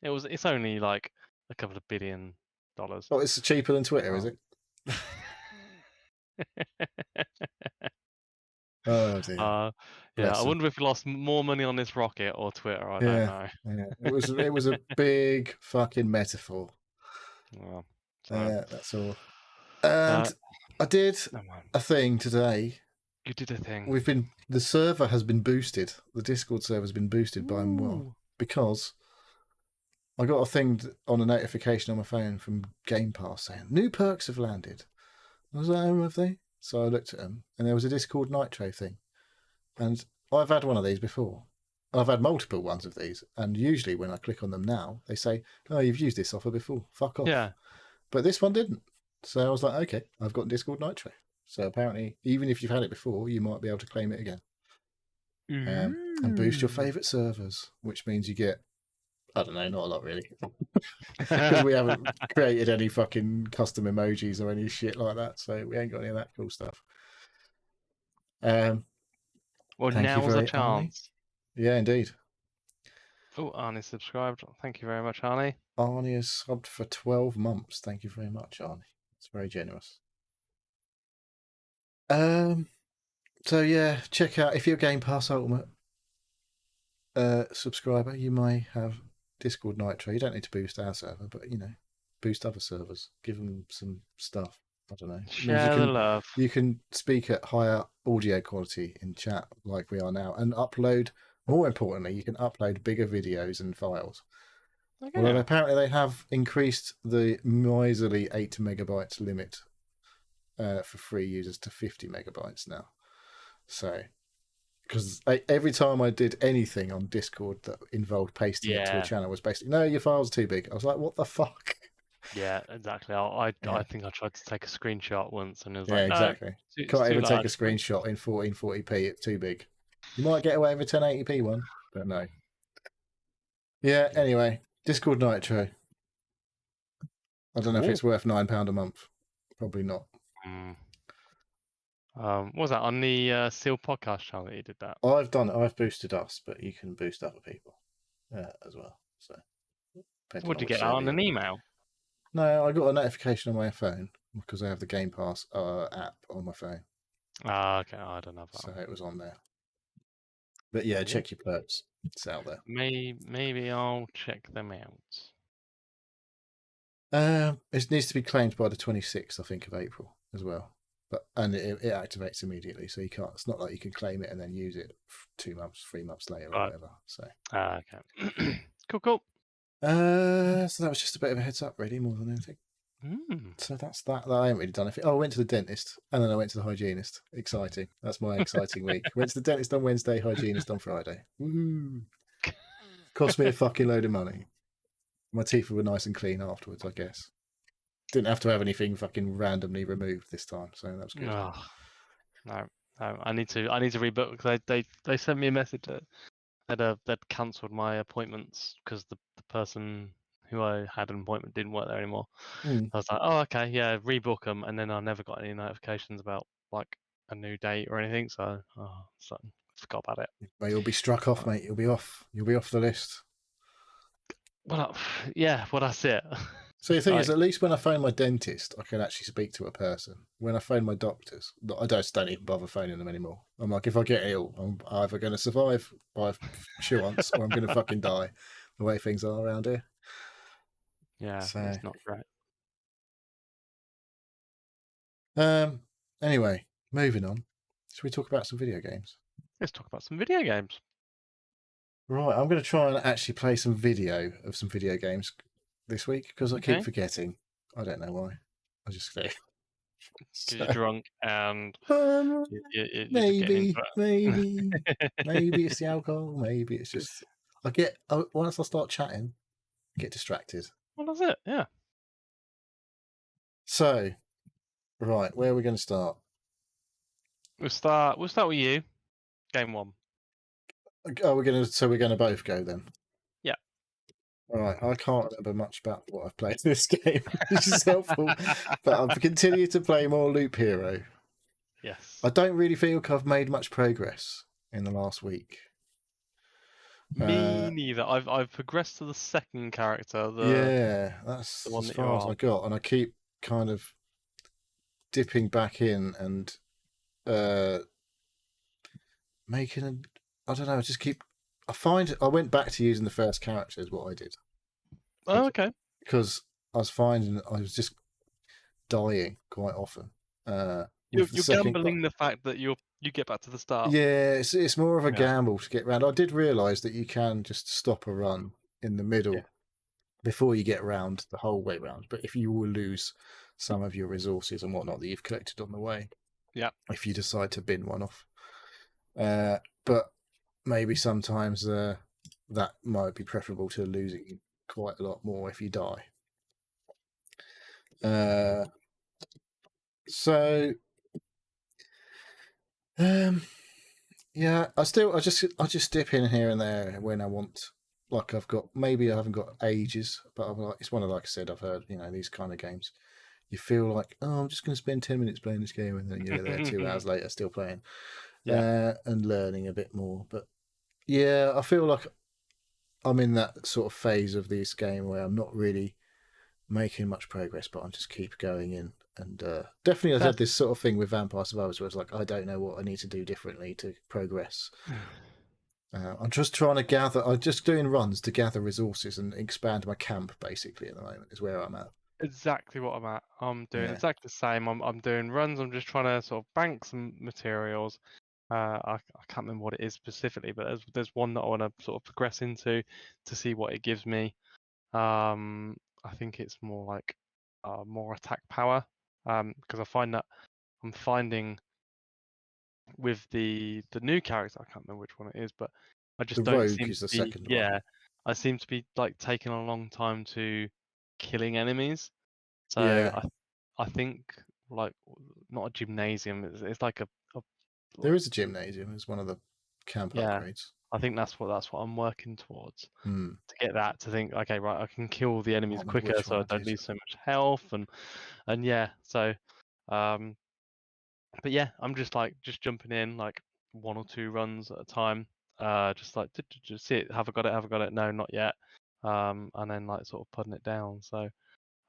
it's only like a couple of $billion. Oh, it's cheaper than Twitter, is Um, it? Oh dear, uh, yeah, I bless him. wonder if we lost more money on this rocket or Twitter. I don't Yeah, know. yeah. It was a big fucking metaphor. Well, so That's all. And uh, I did never mind. a thing today. You did a thing. The server has been boosted. The Discord server has been boosted by Ooh. because I got a thing on a notification on my phone from Game Pass saying new perks have landed. I was like, oh, have they? So I looked at them, and there was a Discord Nitro thing, and I've had one of these before. I've had multiple ones of these, and usually when I click on them now, they say, "Oh, you've used this offer before. Fuck off." Yeah. But this one didn't. So I was like, okay, I've got Discord Nitro. So apparently, even if you've had it before, you might be able to claim it again. And boost your favourite servers, which means you get, I don't know, not a lot really. Because we haven't created any fucking custom emojis or any shit like that. So we ain't got any of that cool stuff. Well, Thank you now's a very Arnie. chance. Yeah, indeed. Oh, Arnie subscribed. Thank you very much, Arnie. Arnie has subbed for 12 months. Thank you very much, Arnie. It's very generous. So yeah, check out if you're a Game Pass Ultimate subscriber, you may have Discord Nitro. You don't need to boost our server, but boost other servers. Give them some stuff. I don't know. It means Share the love. you can speak at higher audio quality in chat like we are now, and upload. More importantly, you can upload bigger videos and files. Okay. Although apparently they have increased the miserly 8 megabytes limit for free users to 50 megabytes now. So, because every time I did anything on Discord that involved pasting it to a channel was basically, no, your file's too big. I was like, what the fuck? Yeah, exactly. I Yeah, think I tried to take a screenshot once, and it was yeah, like, no, exactly. it's Can't too even take a large. screenshot in 1440p. It's too big. You might get away with a 1080p one, but no. Yeah. Yeah. Anyway, Discord Nitro. I don't know if Ooh. it's worth £9 a month. Probably not. Mm. What was that on the Seal podcast channel that you did that? I've done it. I've boosted us, but you can boost other people as well. So depending Would on you which get that server on you're an on. email? No, I got a notification on my phone because I have the Game Pass app on my phone, Ah, okay. I don't have that so one. it was on there. But yeah, Cool. check your perks. It's out there. Maybe I'll check them out. It needs to be claimed by the 26th, I think, of April as well. And it activates immediately, so you can't. It's not like you can claim it and then use it 2 months, 3 months later, or Right. whatever. So, Ah, okay. Cool. so that was just a bit of a heads up, really, more than anything. Mm. So that's that. I haven't really done anything. Oh, I went to the dentist, and then I went to the hygienist. Exciting. That's my exciting week. Went to the dentist on Wednesday, hygienist on Friday. Woo! Cost me a fucking load of money. My teeth were nice and clean afterwards, I guess. Didn't have to have anything fucking randomly removed this time, so that was good. Oh, no. I need to rebook because they sent me a message that they'd cancelled my appointments because the person who I had an appointment didn't work there anymore. Mm. I was like, oh, okay, yeah, rebook them, and then I never got any notifications about like a new date or anything, so forgot about it. Well, you'll be struck off, mate. You'll be off. You'll be off the list. Well, yeah, well, that's it. So the It's thing is, like, at least when I phone my dentist, I can actually speak to a person. When I phone my doctors, I don't even bother phoning them anymore. I'm like, if I get ill, I'm either going to survive by chance or I'm going to fucking die. The way things are around here. yeah, So, it's not great. anyway, moving on. Should we talk about some video games? Let's talk about some video games. Right, I'm going to try and actually play some video of some video games this week because I keep Okay, forgetting. I don't know why. I just forget. because you're So, drunk and um, you're just getting into maybe, maybe, maybe it. it's the alcohol. Maybe it's just once I start chatting, I get distracted. Well, that's it. Yeah, So, right, where are we going to start? we'll start with you. Game one. Oh, we're going to both go then. Yeah. All right, I can't remember much about what I've played in this game, which is helpful, but I've continued to play more Loop Hero. Yes. I don't really feel like I've made much progress in the last week. Me neither. I've progressed to the second character, the Yeah, that's one as that you're far as I on. got, and I keep kind of dipping back in and uh, making a. I don't know. I just keep. I went back to using the first character is what I did Oh, okay. because I was finding I was just dying quite often. With the You're second, gambling the fact that you get back to the start. yeah, it's more of a Yeah. gamble to get around. I did realise that you can just stop a run in the Yeah. middle before you get round the whole way round. But if you will lose some of your resources and whatnot that you've collected on the way, Yeah. if you decide to bin one off, but maybe sometimes that might be preferable to losing quite a lot more if you die. So, yeah, I just dip in here and there when I want. Like maybe I haven't got ages, but it's one of like I said, I've heard these kind of games. You feel like, oh, I'm just going to spend 10 minutes playing this game, and then you're there 2 hours later still playing Yeah. and learning a bit more. But yeah, I feel like I'm in that sort of phase of this game where I'm not really making much progress, but I'm just keep going in. And definitely, I've had That's this sort of thing with Vampire Survivors where it's like I don't know what I need to do differently to progress. I'm just trying to gather. I'm just doing runs to gather resources and expand my camp. Basically, at the moment is where I'm at. exactly what I'm at. I'm doing Yeah, exactly the same. I'm doing runs. I'm just trying to sort of bank some materials. I can't remember what it is specifically, but there's one that I want to sort of progress into to see what it gives me. I think it's more like more attack power. Because I find that I'm finding with the new character, I can't remember which one it is, but I the just don't rogue seem is to the be, second one. yeah, I seem to be like taking a long time to killing enemies. So Yeah, I think like not a gymnasium. It's like a there like, is a gymnasium as one of the camp yeah. upgrades. I think that's what I'm working towards. Hmm. To get that, to think, okay, right, I can kill the I enemies can't remember quicker, which one so I I don't did. lose so much health, and yeah. So, um, but yeah, I'm just jumping in like 1 or 2 runs at a time. Just like just see it. Have I got it? Have I got it? No, not yet. And then like sort of putting it down. So,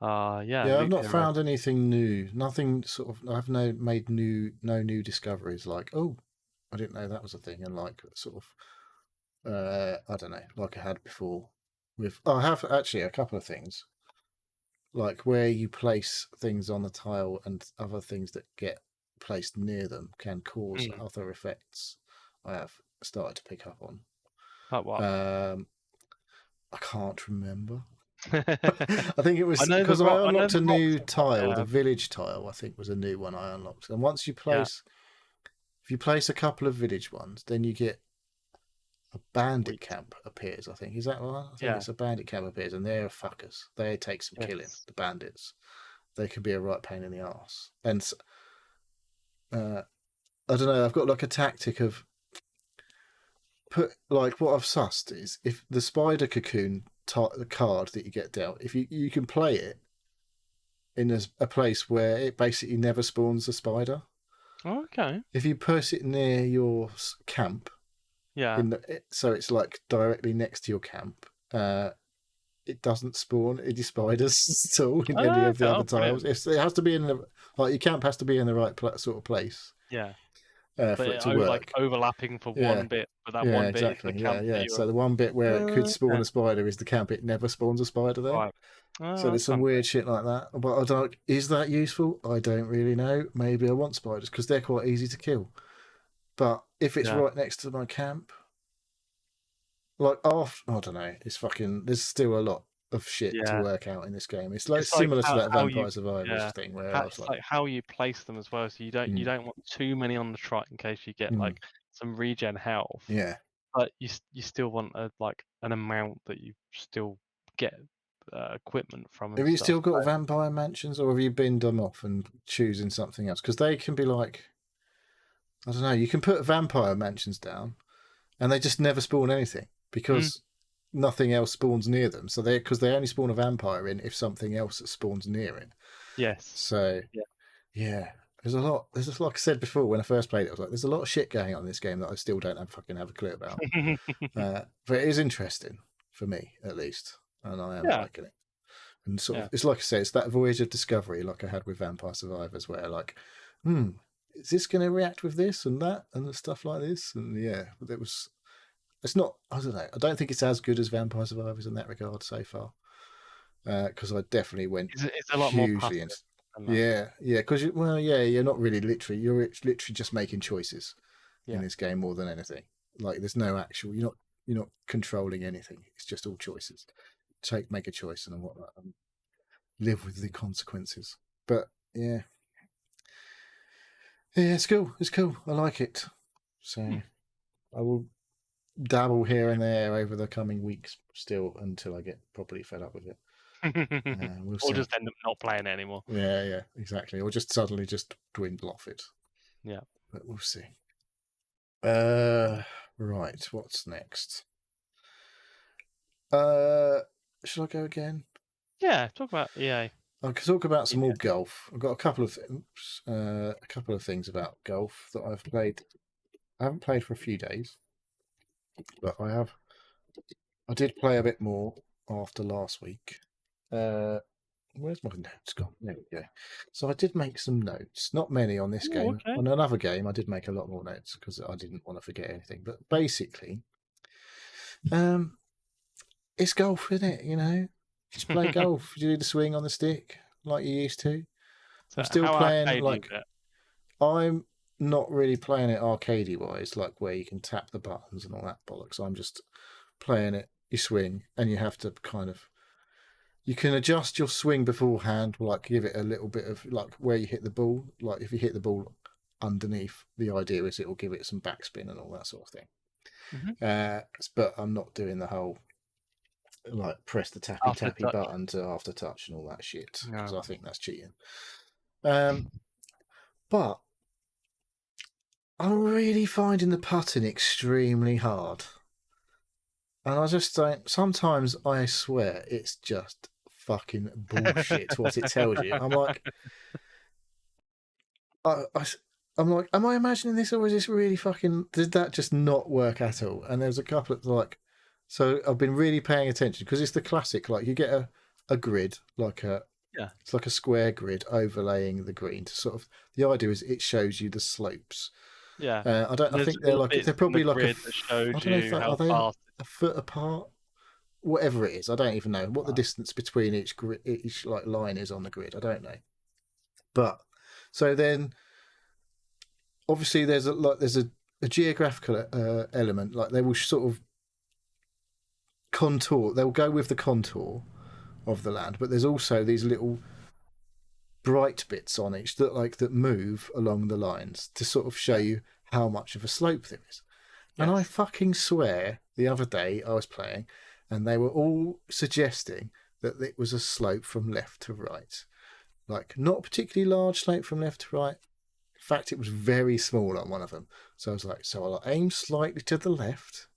yeah, Yeah, I've Loop not Hero. found anything new. Nothing sort of. I've made no new discoveries. Like, oh, I didn't know that was a thing, and like sort of. I don't know, like I had before. With I have actually a couple of things, like where you place things on the tile and other things that get placed near them can cause Mm, other effects. I have started to pick up on. like what? Um, I can't remember. I think it I was know the because I rock. I know unlocked a the rocks new have got tile, the village tile. I think was a new one I unlocked. And once you yeah, place, if you place a couple of village ones, then you get a bandit weeks. camp appears. I think is that right? I think Yeah. it's a bandit camp appears, and they're fuckers. They take some killing. Yes. The bandits. They can be a right pain in the ass. And uh, I don't know. I've got like a tactic of put like what I've sussed is if the spider cocoon the card that you get dealt, if you can play it in a place where it basically never spawns a spider. Oh, okay. If you put it near your camp, Yeah. so it's like directly next to your camp, it doesn't spawn any spiders at all in any Oh, of okay. the Oh, other tiles. brilliant. It has to be in the like your camp has to be in the right sort of place Yeah. for But it to like work. overlapping for Yeah, one bit, but that yeah, one bit is the exactly. Yeah, camp that yeah. you're. So the one bit where it could spawn Okay. a spider is the camp. It never spawns a spider there. Right. So Oh, there's that's some handy. weird shit like that. But I don't. Is that useful? I don't really know. Maybe I want spiders because they're quite easy to kill. But if it's Yeah. right next to my camp, like after I don't know, it's fucking. There's still a lot of shit to Yeah. work out in this game. It's like It's like similar to that how you. Vampire Survivors Yeah. thing where How, I was it's like, like how you place them as well. So you mm, don't want too many on the trot in case you get mm, like some regen health, yeah. but you still want a like an amount that you still get equipment from and Have you stuff. still got vampire mansions, or have you binned them off and choosing something else? Because they can be like, I don't know. You can put vampire mansions down, and they just never spawn anything Mm, because nothing else spawns near them. So they only spawn a vampire in if something else spawns near it. yes. So Yeah. yeah, there's a lot. There's just like I said before when I first played it, I was like, there's a lot of shit going on in this game that I still don't have a clue about. But it is interesting for me at least, and I am Yeah. liking it. And sort Yeah. of, it's like I say, it's that voyage of discovery, like I had with Vampire Survivors, where like, hmm, is this going to react with this and that and stuff like this? And yeah, it was. It's not. I don't know. I don't think it's as good as Vampire Survivors in that regard so far, because I definitely went It's a lot more hugely passive into. than that. Yeah, yeah, because well, yeah, you're not really literally. You're literally just making choices in Yeah. this game more than anything. Like, there's no actual. You're not controlling anything. It's just all choices. Make a choice and whatnot, and live with the consequences. But yeah, yeah, it's cool. It's cool. I like it. Hmm. So I will dabble here and there over the coming weeks still until I get properly fed up with it. We'll Or see. just end up not playing it anymore. Yeah, yeah, exactly. Or just suddenly just dwindle off it. Yeah. But we'll see. Uh, right. What's next? Uh, should I go again? Yeah. Talk about EA. I could talk about some more Yeah. golf. I've got a couple of things about golf that I've played. I haven't played for a few days, but I did play a bit more after last week. Where's my notes gone? There we go. So I did make some notes. Not many on this Oh, game. okay. On another game, I did make a lot more notes because I didn't want to forget anything. But basically, um, it's golf, isn't it? Just play golf. You do the swing on the stick like you used to. So I'm still how playing arcade is like it? I'm not really playing it arcadey wise, like where you can tap the buttons and all that bollocks. I'm just playing it. You swing, and you have to kind of you can adjust your swing beforehand, like give it a little bit of like where you hit the ball. Like if you hit the ball underneath, the idea is it will give it some backspin and all that sort of thing. Hmm. But I'm not doing the whole like press the tappy After tappy touch. button to after touch and all that shit, because I No. think that's cheating. But I'm really finding the putting extremely hard. And I just don't. Sometimes I swear it's just fucking bullshit what it tells you. I'm like, I'm like, am I imagining this, or is this really fucking? Did that just not work at all? And there's a couple of like, so I've been really paying attention because it's the classic. Like you get a grid, like Yeah. it's like a square grid overlaying the green to sort of. The idea is it shows you the slopes. Yeah. I don't. I There's think little they're bits in the probably like grid that I shows don't know if you that, how are they fast a foot apart, whatever it is. I don't even know what the it's distance between each like line is on the grid. I don't know. But so then, obviously, there's a geographical element. Like they will sort of contour. They'll go with the contour of the land, but there's also these little bright bits on each that move along the lines to sort of show yeah. you how much of a slope there is. And I Yes. fucking swear the other day I was playing and they were all suggesting that it was a slope from left to right. Like, not a particularly large slope from left to right. In fact, it was very small on one of them. So I was like, so I'll aim slightly to the left.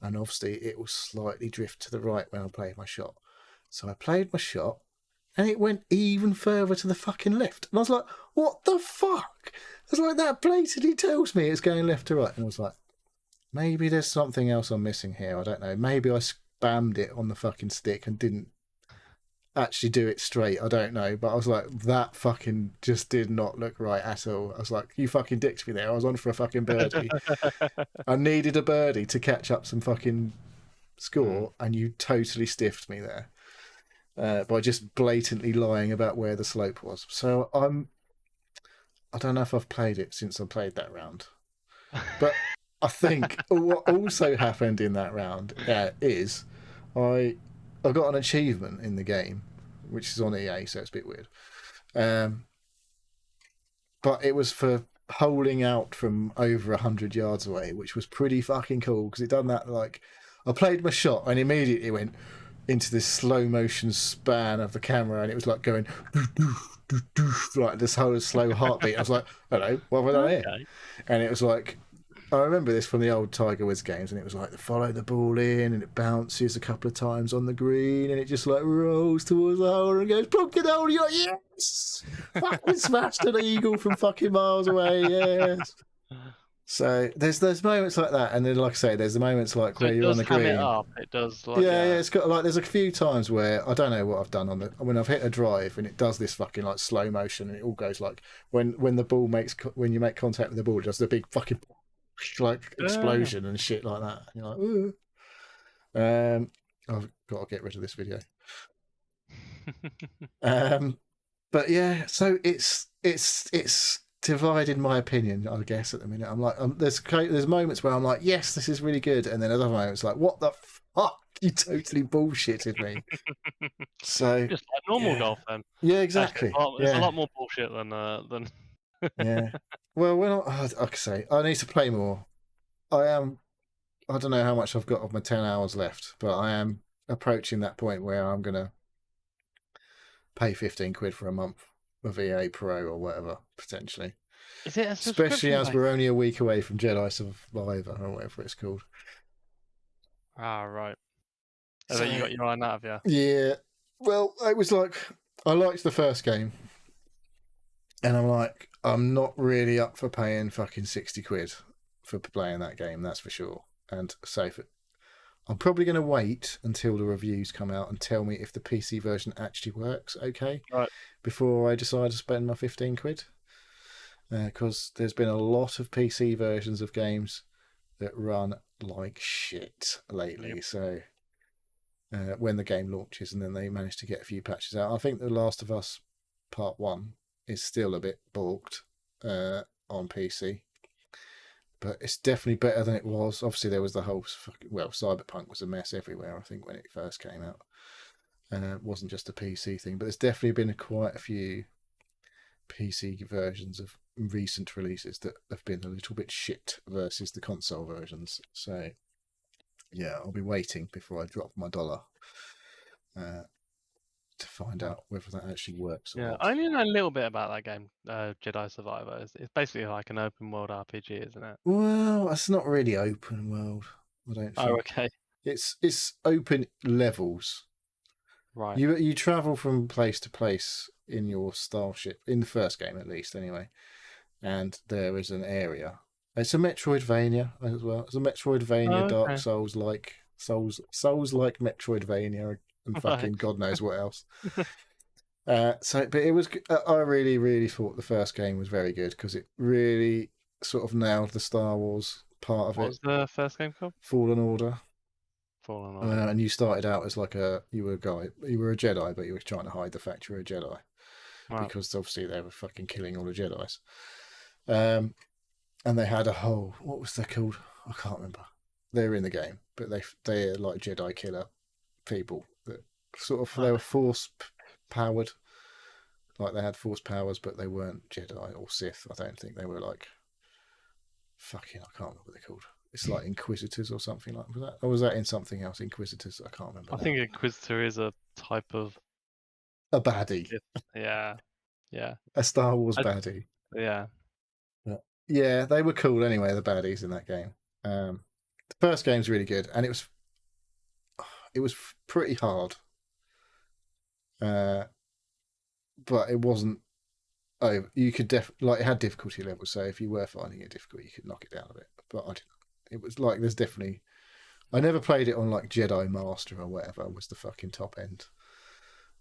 And obviously, it will slightly drift to the right when I play my shot. So I played my shot and it went even further to the fucking left. And I was like, what the fuck? It's like that blatantly tells me it's going left to right. And I was like, maybe there's something else I'm missing here. I don't know. Maybe I spammed it on the fucking stick and didn't actually do it straight. I don't know. But I was like, that fucking just did not look right at all. I was like, you fucking dicked me there. I was on for a fucking birdie. I needed a birdie to catch up some fucking score, and you totally stiffed me there by just blatantly lying about where the slope was. So I don't know if I've played it since I played that round. But I think what also happened in that round is I got an achievement in the game, which is on EA, so it's a bit weird. But it was for holing out from over 100 yards away, which was pretty fucking cool because it done that. Like, I played my shot and immediately went into this slow motion span of the camera, and it was like going like this whole slow heartbeat. I was like, hello, what have I done here? Okay. And it was like, I remember this from the old Tiger Woods games, and it was like follow the ball in, and it bounces a couple of times on the green, and it just like rolls towards the hole and goes plonk it hole. You're like, yes, fucking smashed an eagle from fucking miles away, yes. So there's moments like that, and then like I say, there's the moments like So where it you're on does the ham it green. up. It does like Yeah, it's got like there's a few times where I don't know what I've done on the when I've hit a drive and it does this fucking like slow motion and it all goes like when the ball makes when you make contact with the ball, it does the big fucking like explosion and shit like that. And you're like, I've got to get rid of this video. But yeah, so it's divided my opinion, I guess, at the minute. I'm like, there's moments where I'm like, yes, this is really good, and then other moments like, what the fuck? You totally bullshitted me. So just like normal yeah. golf then. Yeah, Actually, exactly. it's a Yeah, lot more bullshit than. yeah. Well, when like I say, I need to play more. I am. I don't know how much I've got of my 10 hours left, but I am approaching that point where I'm gonna pay 15 quid for a month of EA Pro or whatever potentially. Is it a Especially subscription as base? we're only a week away from Jedi Survivor or whatever it's called. Ah, right. And So then you got your eye on that, have you? yeah, well, it was like I liked the first game, and I'm like, I'm not really up for paying fucking 60 quid for playing that game. That's for sure. And so I'm probably going to wait until the reviews come out and tell me if the PC version actually works. Okay, Right. before I decide to spend my 15 quid. Because there's been a lot of PC versions of games that run like shit lately. Yep. So when the game launches and then they manage to get a few patches out, I think The Last of Us Part 1 is still a bit balked on PC. But it's definitely better than it was. Obviously, there was the whole Cyberpunk was a mess everywhere. I think when it first came out, it wasn't just a PC thing. But there's definitely been quite a few PC versions of recent releases that have been a little bit shit versus the console versions. So yeah, I'll be waiting before I drop my dollar to find out whether that actually works or Yeah, not. I only know a little bit about that game, Jedi Survivor. It's basically like an open world RPG, isn't it? Well, it's not really open world. I don't Oh, think okay, it's open levels. right. You travel from place to place in your starship in the first game, at least, anyway. And there is an area. It's a Metroidvania as well. It's a Metroidvania, Oh, Dark okay, Souls like Souls like Metroidvania, and right. fucking God knows what else. But it was. I really, really thought the first game was very good because it really sort of nailed the Star Wars part of What it. was the first game called? Fallen Order. Fallen Order. And you started out as like you were a guy, you were a Jedi, but you were trying to hide the fact you were a Jedi Right. because obviously they were fucking killing all the Jedi's. And they had a whole, what was they called? I can't remember. They're in the game, but they're like Jedi killer people that sort of they Right. were force powered, like they had force powers, but they weren't Jedi or Sith. I don't think they were like fucking. I can't remember what they're called. It's like Inquisitors or something like that. Or was that in something else? Inquisitors. I can't remember I now. think Inquisitor is a type of A baddie, Sith. Yeah, yeah, a Star Wars I, baddie. yeah. But yeah, they were cool anyway. The baddies in that game. The first game's really good, and it was pretty hard, uh, but it wasn't. Oh, you could like it had difficulty levels. So if you were finding it difficult, you could knock it down a bit. But I didn't. It was like there's definitely. I never played it on like Jedi Master or whatever was the fucking top end.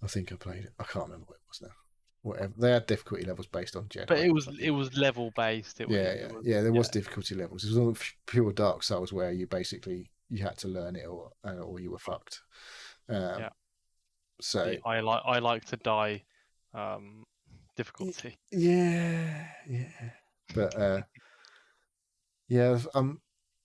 I think I played it. I can't remember what it was now. Whatever they had difficulty levels based on But Jedi. it was level based. It was Yeah. There yeah, was difficulty levels. It was on pure Dark Souls where you had to learn it or you were right, fucked. Um, yeah. so The I like to die, difficulty. yeah. But yeah,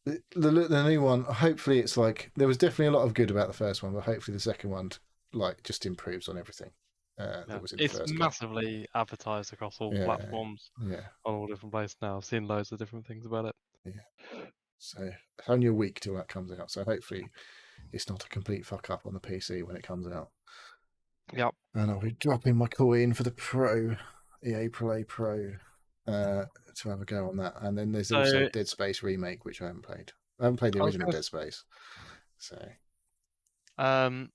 the new one. Hopefully, it's like there was definitely a lot of good about the first one, but hopefully the second one like just improves on everything Yeah, that was in the it's first game. massively advertised across all Yeah, platforms yeah, on all different places now. I've seen loads of different things about it. yeah. So it's only a week till that comes out. So hopefully it's not a complete fuck up on the PC when it comes out. Yep. And I'll be dropping my coin for the Pro, EA Play Pro, to have a go on that. And then there's also So Dead Space Remake, which I haven't played. I haven't played the I was original gonna, Dead Space. So um,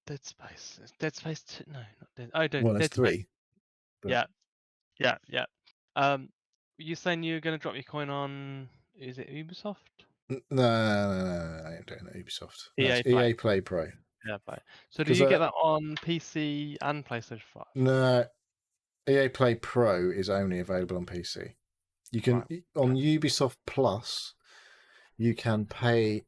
Dead Space. Dead Space 2? No, not Dead. Oh, no, well, there's Dead Space. three, but Yeah, yeah, yeah. Um, you saying you're gonna drop your coin on? Is it Ubisoft? no, I ain't doing that. Ubisoft. No, it's EA Play. EA Play Pro. Yeah, Play. So do Because you get that on PC and PlayStation 5? no, EA Play Pro is only available on PC. You can Right. on Okay. Ubisoft Plus, you can pay.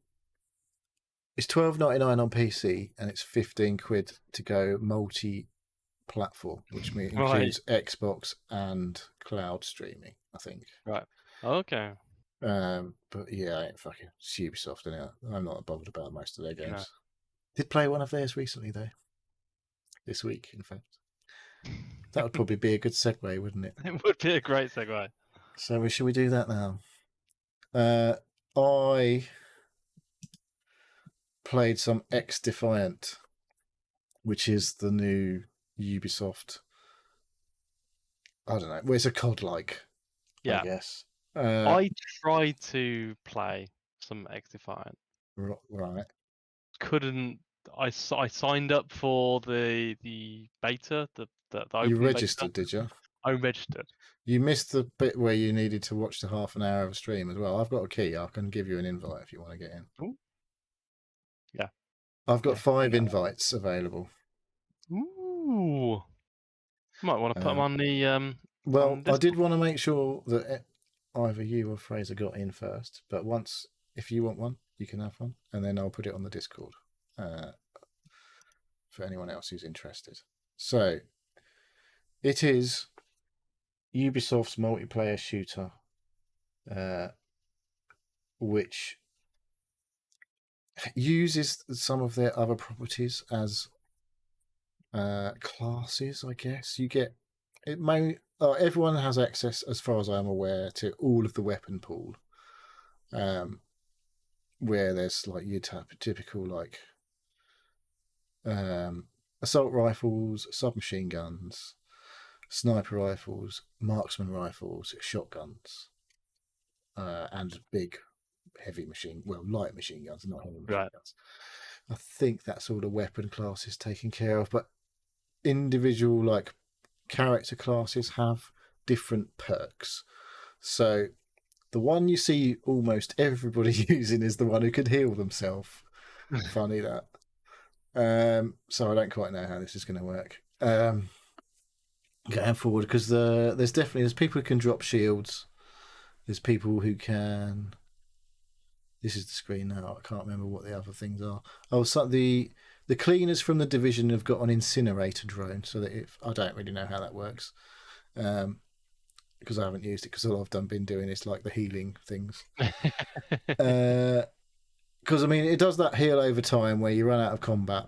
It's £12.99 on PC, and it's £15 to go multi-platform, which Right. includes Xbox and cloud streaming. I think. Right. Okay. But yeah, I ain't fucking it's Ubisoft anyway. I'm not bothered about most of their No. games. Did play one of theirs recently though. This week, in fact. That would probably be a good segue, wouldn't it? It would be a great segue. So shall we do that now? I played some X Defiant, which is the new Ubisoft. I don't know. Well, it's a COD like, I Yeah. guess. I tried to play some X Defiant. Right. Couldn't. I signed up for the beta, the You open beta. registered, did you? I registered. You missed the bit where you needed to watch the half an hour of a stream as well. I've got a key. I can give you an invite if you want to get in. Ooh. Yeah. I've got Yeah. 5 invites available. Ooh. Might want to put them on the Well, on I this. did want to make sure that either you or Fraser got in first, but if you want one, you can have one, and then I'll put it on the Discord for anyone else who's interested. So, it is Ubisoft's multiplayer shooter, which uses some of their other properties as classes, I guess. Everyone has access, as far as I'm aware, to all of the weapon pool. Where there's like your typical like assault rifles, submachine guns, sniper rifles, marksman rifles, shotguns, and big light machine guns, not heavy machine Right. guns. I think that's all the weapon classes taken care of, but individual like character classes have different perks. So the one you see almost everybody using is the one who can heal themselves. Funny that. So I don't quite know how this is going to work. Going forward, because there's people who can drop shields. There's people who can. This is the screen now. I can't remember what the other things are. Oh, so the cleaners from the division have got an incinerator drone, so that if I don't really know how that works, because I haven't used it. Because all I've been doing is like the healing things. Because I mean, it does that heal over time where you run out of combat.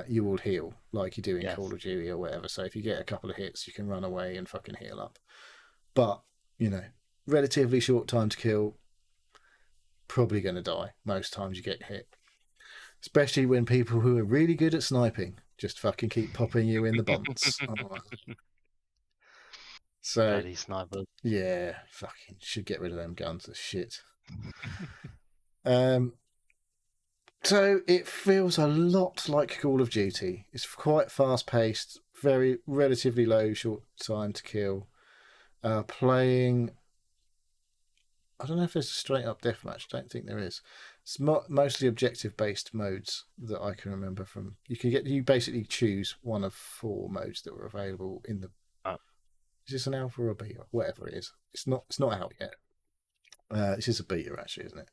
You will heal like you do in Yes. Call of Duty or whatever. So if you get a couple of hits, you can run away and fucking heal up. But relatively short time to kill. Probably going to die most times you get hit. Especially when people who are really good at sniping just fucking keep popping you in the bunts. Oh. So Bloody snipers. yeah, fucking should get rid of them guns. They're shit. So it feels a lot like Call of Duty. It's quite fast paced, very relatively low short time to kill. Playing, I don't know if there's a straight up deathmatch. I don't think there is. It's mostly objective based modes that I can remember from. You basically choose one of 4 modes that were available in the. Oh. Is this an alpha or a beta? Whatever it is, it's not out yet. This is a beta actually, isn't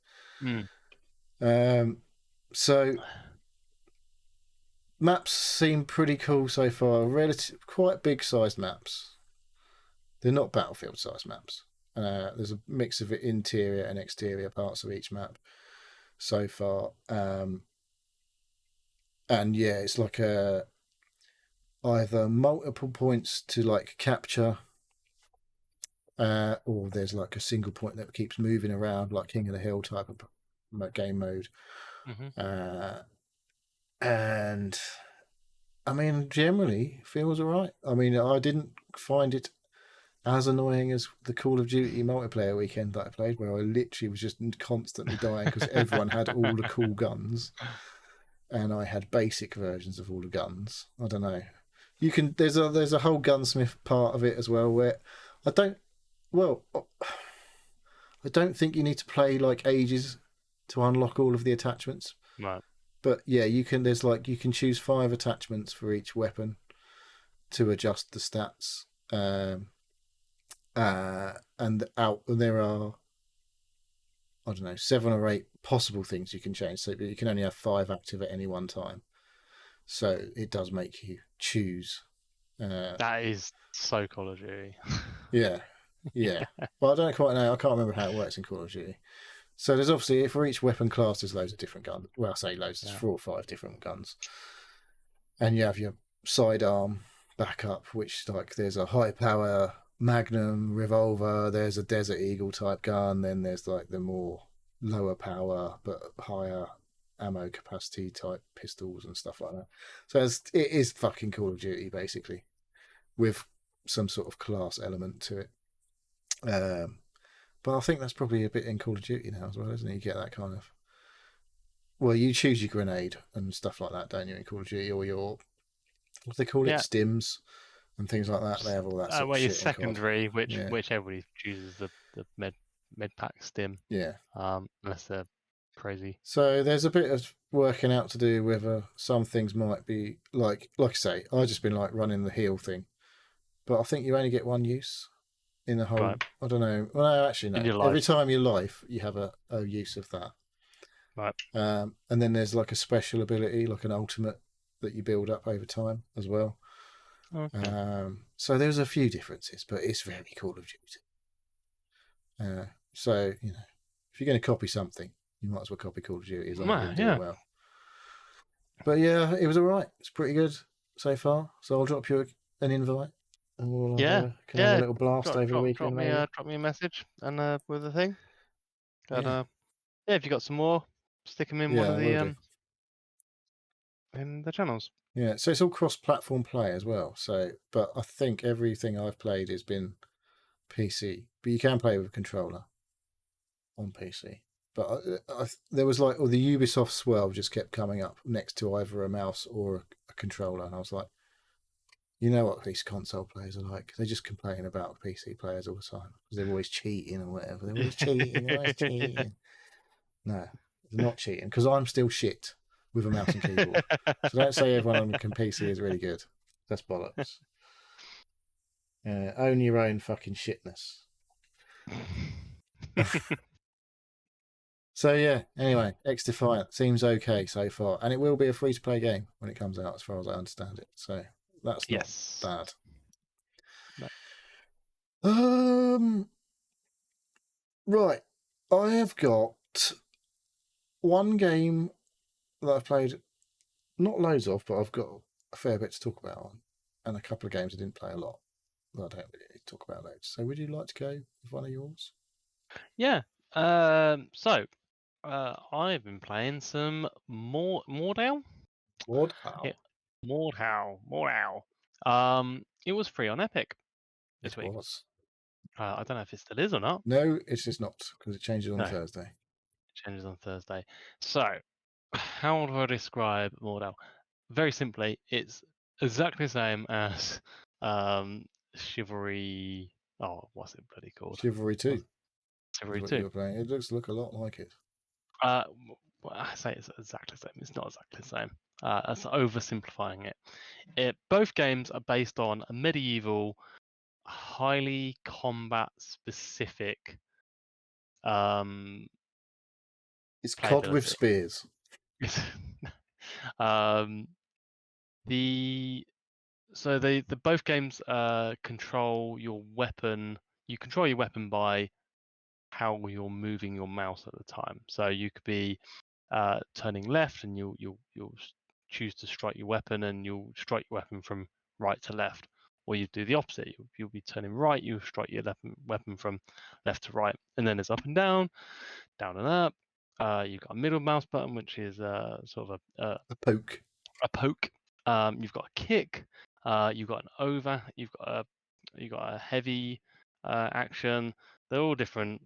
it? So maps seem pretty cool so far. Quite big sized maps. They're not battlefield sized maps. There's a mix of interior and exterior parts of each map so far. And yeah, it's like either multiple points to like capture, or there's like a single point that keeps moving around, like King of the Hill type of game mode. And I mean, generally feels alright. I mean, I didn't find it as annoying as the Call of Duty multiplayer weekend that I played, where I literally was just constantly dying because everyone had all the cool guns, and I had basic versions of all the guns. I don't know. You can there's a whole gunsmith part of it as well where I don't I don't think you need to play like ages to unlock all of the attachments. Right. But yeah, you can. There's like you can choose 5 attachments for each weapon to adjust the stats. And there are, I don't know, 7 or 8 possible things you can change. So you can only have 5 active at any one time. So it does make you choose. That is so Call of Duty. Yeah. Well, I don't quite know. I can't remember how it works in Call of Duty. So there's obviously, for each weapon class, there's loads of different guns. Well, I say loads, there's 4 or 5 different guns. And you have your sidearm backup, which like there's a high power Magnum revolver, there's a Desert Eagle type gun, then there's like the more lower power but higher ammo capacity type pistols and stuff like that. So it is fucking Call of Duty basically, with some sort of class element to it. But I think that's probably a bit in Call of Duty now as well, isn't it? You get that kind of. Well, you choose your grenade and stuff like that, don't you, in Call of Duty, or your what do they call it, stims and things like that. They have all that sort of shit. Your secondary, in COD. which everybody chooses the med pack stim. Yeah. Unless they're crazy. So there's a bit of working out to do whether some things might be like I say, I just been like running the heal thing, but I think you only get one use in the whole. Right. I don't know. Well, actually, no. In your life. Every time your life, you have a use of that. Right. And then there's like a special ability, like an ultimate that you build up over time as well. Okay. So there's a few differences, but it's very Call of Duty. So if you're going to copy something, you might as well copy Call of Duty as long as you do it well. But yeah, it was all right. It's pretty good so far. So I'll drop you an invite, and we'll have a little blast over the weekend. Drop me a message and with the thing. And if you got some more, stick them in one of the in the channels. Yeah, so it's all cross-platform play as well. So, but I think everything I've played has been PC, but you can play with a controller on PC. But there was like, the Ubisoft swirl just kept coming up next to either a mouse or a controller, and I was like, you know what these console players are like? They just complain about PC players all the time because they're always cheating or whatever. They're always cheating. They're always cheating. No, they're not cheating because I'm still shit with a mouse and keyboard. So don't say everyone on PC is really good. That's bollocks. Own your own fucking shitness. So yeah, anyway, X Defiant seems okay so far, and it will be a free to play game when it comes out, as far as I understand it. So that's not Yes. bad. No. Right, I have got one game that I've played, not loads of, but I've got a fair bit to talk about on, and a couple of games I didn't play a lot that I don't really need to talk about loads. So would you like to go with one of yours? Yeah. So I've been playing some Mordhau. What? Yeah, Mordhau. It was free on Epic this It week. was. I don't know if it still is or not. No, it's just not, because it changes on No, it Thursday. changes on Thursday. So, how do I describe Mordhau? Very simply, it's exactly the same as Chivalry. Oh, what's it bloody called? Chivalry 2 is Chivalry what you 2. were playing. It looks look a lot like it. Well, I say it's exactly the same. It's not exactly the same. That's oversimplifying it. Both games are based on a medieval, highly combat-specific It's COD with playability. spears. um, the the both games control your weapon. You control your weapon by how you're moving your mouse at the time. So you could be turning left, and you'll choose to strike your weapon, and you'll strike your weapon from right to left. Or you do the opposite. You'll be turning right, you strike your weapon from left to right, and then there's up and down, down and up. You've got a middle mouse button, which is sort of A poke. a poke. You've got a kick. You've got an over. You've got a heavy action. They're all different.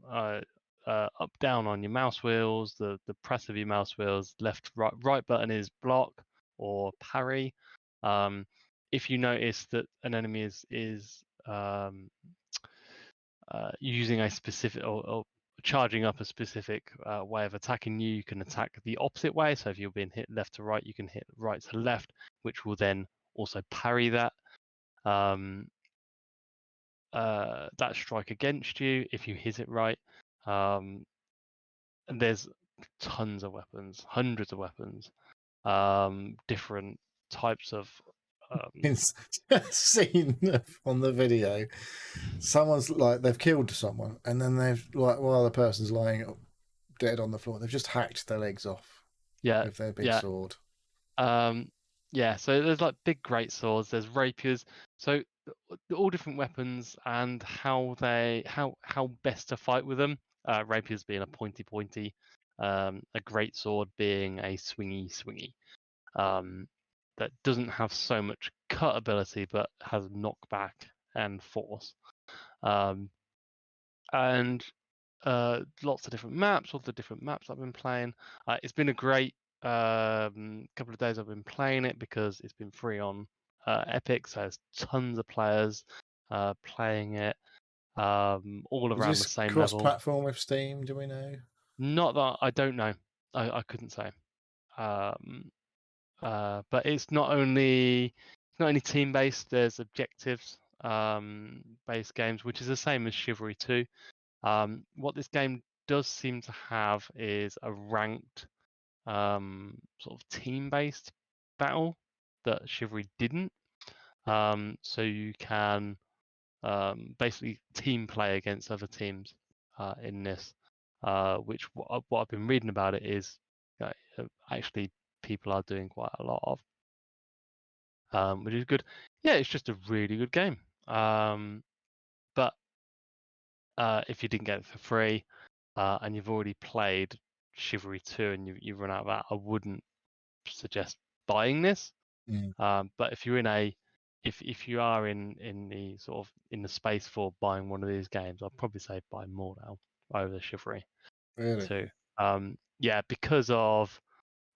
Up down on your mouse wheels. The press of your mouse wheels. Left right button is block or parry. If you notice that an enemy is using a specific or charging up a specific way of attacking you, you can attack the opposite way. So if you're being hit left to right, you can hit right to left, which will then also parry that that strike against you if you hit it right. And there's tons of weapons, hundreds of weapons, different types of. It's seen on the video. Someone's like, they've killed someone, and then they've, like, while the person's lying dead on the floor, they've just hacked their legs off Yeah, with their big yeah. sword. Yeah, so there's like big great swords, there's rapiers, so all different weapons and how best to fight with them. Rapiers being a pointy, a great sword being a swingy, that doesn't have so much cut ability but has knockback and force. And lots of different maps, all the different maps I've been playing. It's been a great couple of days I've been playing it because it's been free on Epic, so there's tons of players playing it, all Is around the this same level. cross-platform with Steam? Do we know? Not that I don't know, I couldn't say. But it's not only team based. There's objectives based games, which is the same as Chivalry 2. What this game does seem to have is a ranked sort of team-based battle that Chivalry didn't. So you can basically team play against other teams in this, which what I've been reading about it is actually people are doing quite a lot of, which is good. Yeah, it's just a really good game. But if you didn't get it for free and you've already played Chivalry 2 and you run out of that, I wouldn't suggest buying this. Mm, But if you're in if you are in the sort of in the space for buying one of these games, I'd probably say buy more now over Chivalry really? too. Yeah, because of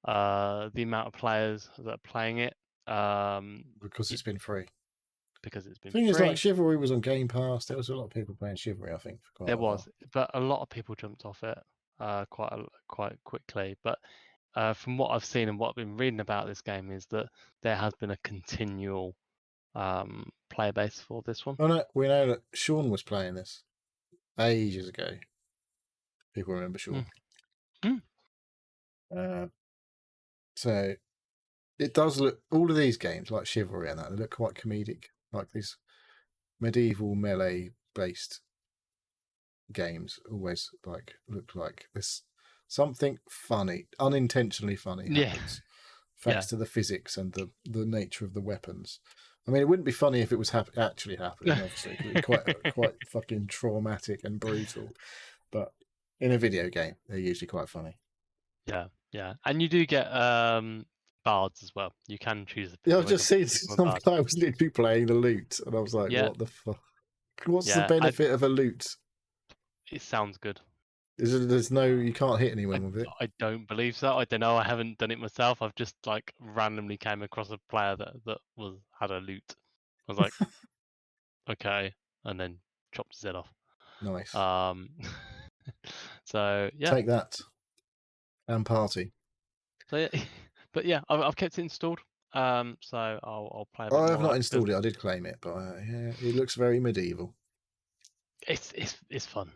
the amount of players that are playing it. Because it it's been free. because it's been Thing is, like free. Chivalry was on Game Pass. There was a lot of people playing Chivalry, I think, for quite There a while. was, but a lot of people jumped off it quite quickly. But from what I've seen and what I've been reading about this game is that there has been a continual player base for this one. Oh no, we know that Sean was playing this ages ago. People remember Sean. Mm. Uh, so it does look. All of these games, like Chivalry and that, they look quite comedic, like these medieval melee-based games. Always like look like this something funny, unintentionally funny Yeah, happens, yeah, thanks to the physics and the nature of the weapons. I mean, it wouldn't be funny if it was actually happening, obviously, because it'd be quite fucking traumatic and brutal. But in a video game, they're usually quite funny. yeah. And you do get bards as well. You can choose to Yeah, I've become just seen become a some bard. guy was literally playing the lute, and I was like, Yeah, "What the fuck? What's the yeah. benefit of a lute? It sounds good. There's no, you can't hit I anyone with it." I don't believe so. I don't know. I haven't done it myself. I've just like randomly came across a player that had a loot. I was like, okay, and then chopped his head off. Nice. Um, so yeah, Take that and party. so yeah, but yeah, I've kept it installed. So I'll play a bit I have more of not that because installed it. I did claim it, but yeah, it looks very medieval. it's fun.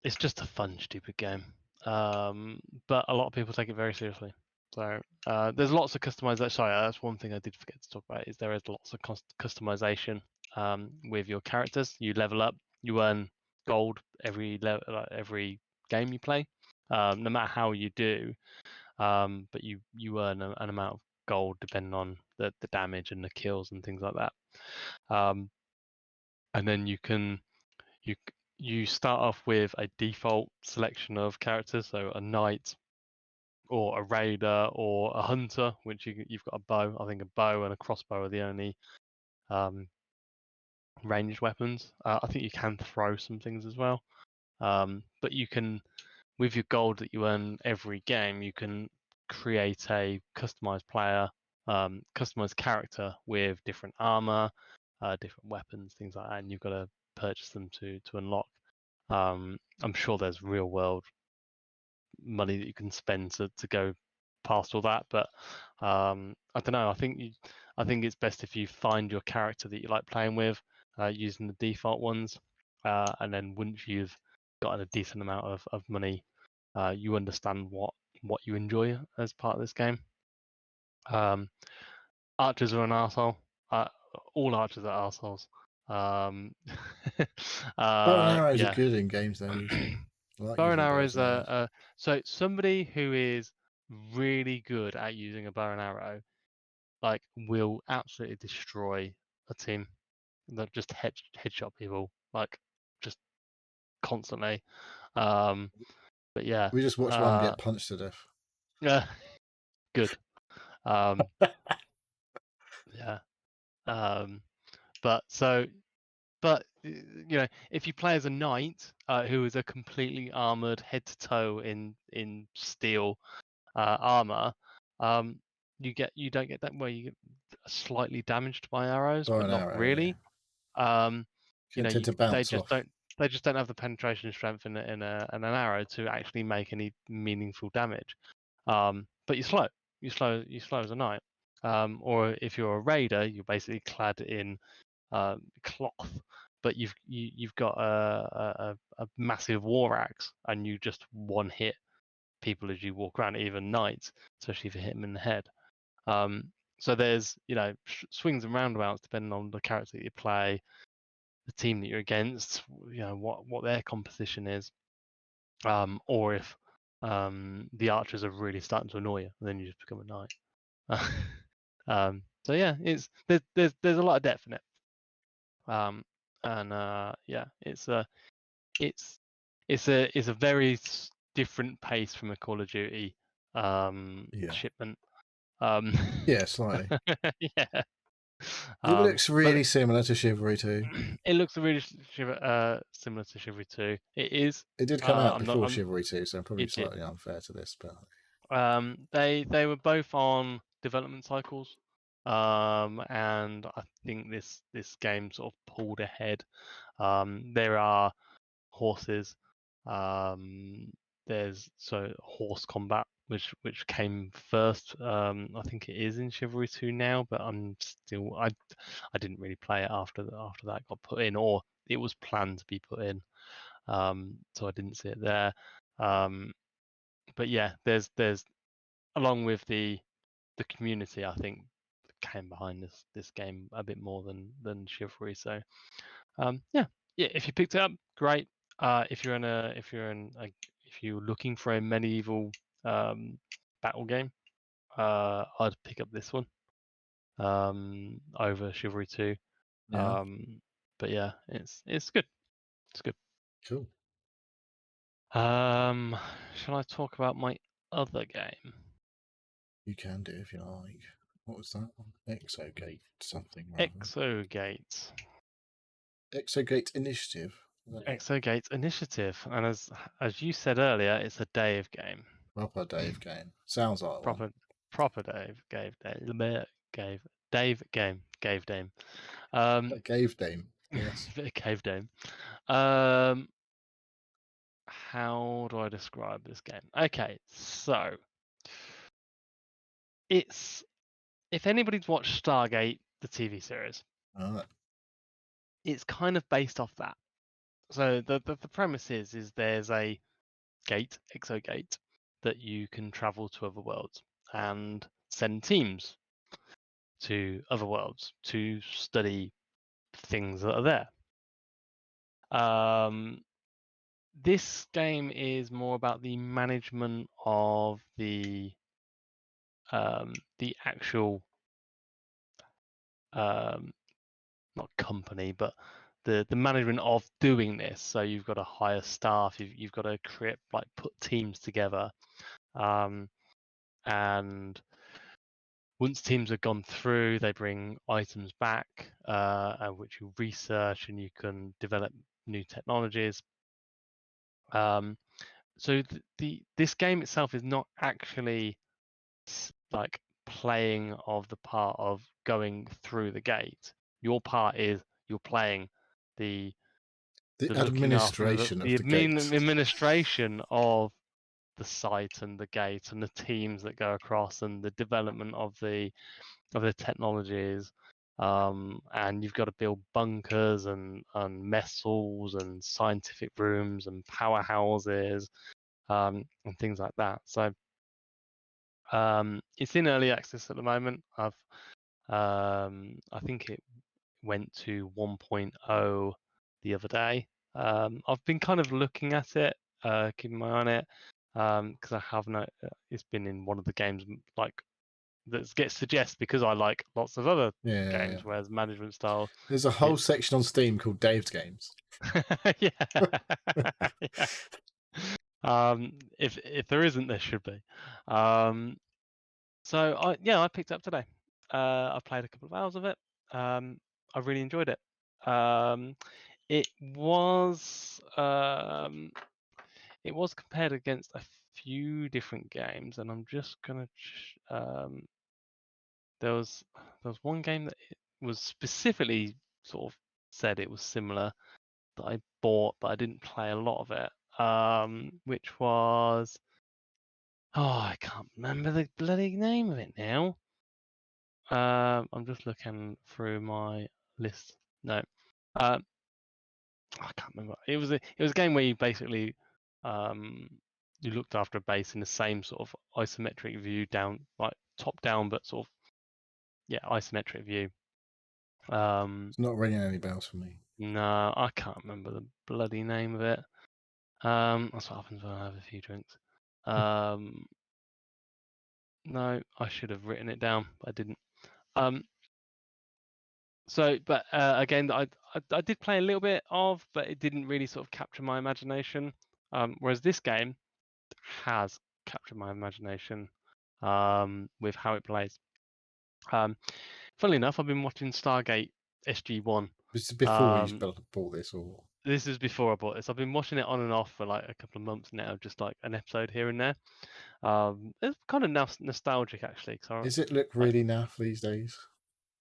It's just a fun, stupid game. But a lot of people take it very seriously. So there's lots of customization. Sorry, that's one thing I did forget to talk about. Is there is lots of customization with your characters. You level up. You earn gold every level, like every game you play. No matter how you do, but you earn an amount of gold depending on the damage and the kills and things like that. And then you you start off with a default selection of characters, so a knight or a raider or a hunter, which you've got a bow. I think a bow and a crossbow are the only um, ranged weapons. I think you can throw some things as well, but you can, with your gold that you earn every game, you can create a customized player, customized character with different armor, different weapons, things like that, and you've got to purchase them to unlock. I'm sure there's real world money that you can spend to go past all that, but I don't know. I think it's best if you find your character that you like playing with, using the default ones, and then once you've gotten a decent amount of money, you understand what you enjoy as part of this game. Archers are an arsehole. Uh, all archers are arseholes. Um, Bow and arrows are yeah. good in games, though. Usually, I like Bow and using bows arrows and arrows. are so somebody who is really good at using a bow and arrow, like, will absolutely destroy a team. That just headshot people, like, just constantly. Um, but yeah, We just watched one get punched to death. yeah, good. Um, yeah. Um, but so, but if you play as a knight who is a completely armored head to toe in steel armor, um, you don't get that where you get slightly damaged by arrows, Bow but and not arrow, yeah. really. Um, You tend to they bounce just off. don't have the penetration strength in an arrow to actually make any meaningful damage. But you slow as a knight. Or if you're a raider, you're basically clad in cloth, but you've got a massive war axe, and you just one hit people as you walk around, even knights, especially if you hit them in the head. So there's swings and roundabouts depending on the character that you play, the team that you're against, what their composition is, or if the archers are really starting to annoy you, and then you just become a knight. So yeah, there's a lot of depth in it, and yeah, it's it's a very different pace from a Call of Duty Yeah. shipment. Um, Yeah, slightly. yeah. It looks But really similar to Chivalry 2. it looks really similar to Chivalry 2. It is. It did come out I'm not. before Chivalry 2, so I'm probably It did. slightly unfair to this, but They were both on development cycles, and I think this game sort of pulled ahead. There are horses. Um, there's horse combat, which came first. I think it is in Chivalry 2 now, but I didn't really play it after that got put in, or it was planned to be put in. So I didn't see it there. But yeah, there's along with the community, I think came behind this game a bit more than Chivalry. So yeah, if you picked it up, great. If you're looking for a medieval battle game, I'd pick up this one over Chivalry 2. yeah, But yeah, it's good. It's good. cool. Shall I talk about my other game? You can do if you like. What was that one? Exogate something rather. Exogate. Exogate Initiative. Exogate Initiative, and as you said earlier, it's a Dave game. Proper Dave game. Sounds like one. Proper Dave Gave Dame. A cave Dame. Yes. Cave Dame. Um, how do I describe this game? Okay, so it's if anybody's watched Stargate, the TV series, Alright. it's kind of based off that. So the premise is there's a gate, exogate, that you can travel to other worlds and send teams to other worlds to study things that are there. This game is more about the management of the actual not company, but the management of doing this. So you've got to hire staff, you've got to create put teams together, and once teams have gone through, they bring items back, which you research and you can develop new technologies. So this game itself is not actually like playing of the part of going through the gate. Your part is you're playing the The looking after administration of the the gate. administration of the site and the gate and the teams that go across and the development of the technologies. And you've got to build bunkers and mess halls and scientific rooms and powerhouses, and things like that. So it's in early access at the moment. I think it went to 1.0 the other day. I've been kind of looking at it, keeping my eye on it, because I have it's been in one of the games that gets suggested because I like lots of other Yeah. games, whereas management style, There's a whole it's section on Steam called Dave's Games. yeah, yeah. If there isn't, there should be. So I picked it up today. I played a couple of hours of it. I really enjoyed it. It was compared against a few different games, and I'm just gonna. There was one game that it was specifically sort of said it was similar that I bought, but I didn't play a lot of it. Which was I can't remember the bloody name of it now. I'm just looking through my list. No, I can't remember. It was a game where you basically you looked after a base in the same sort of isometric view, down like top down, but sort of isometric view. It's not ringing any bells for me. No, I can't remember the bloody name of it. That's what happens when I have a few drinks. No, I should have written it down, but I didn't. But again, I did play a little bit of, but it didn't really sort of capture my imagination. Whereas this game has captured my imagination. with how it plays. Funnily enough, I've been watching Stargate SG-1. This is before you bought this, or This is before I bought this. I've been watching it on and off for like a couple of months now, just like an episode here and there. It's kind of nostalgic actually. does it look Like, really naff these days?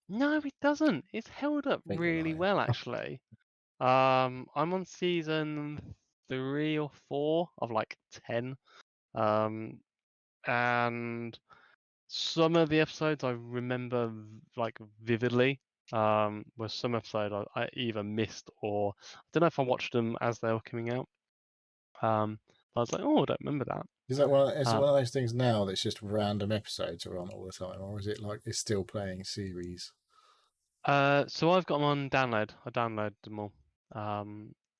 no, it doesn't. It's held up I think you're really lying. well actually. I'm on season 3 or 4 of like 10. And some of the episodes I remember like vividly. Where some episode I either missed, or I don't know if I watched them as they were coming out. I was like, oh, I don't remember that. Is that one? Is it Uh, one of those things now that's just random episodes are on all the time, or is it like it's still playing series? so I've got them on download. I download them all.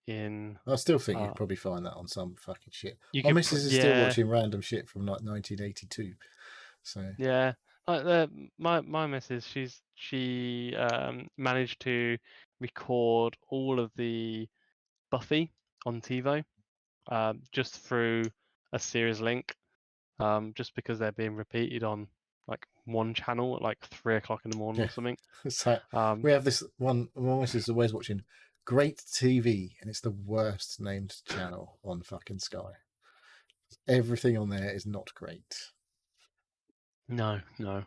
In I still think uh, you'd probably find that on some fucking shit. you My could, missus is still yeah, watching random shit from like 1982. So yeah. Like my missus, she managed to record all of the Buffy on TiVo, just through a series link, just because they're being repeated on like one channel at like 3 o'clock in the morning yeah, or something. so Um, we have this one. My missus is always watching Great TV, and it's the worst named channel on fucking Sky. Everything on there is not great. no, no.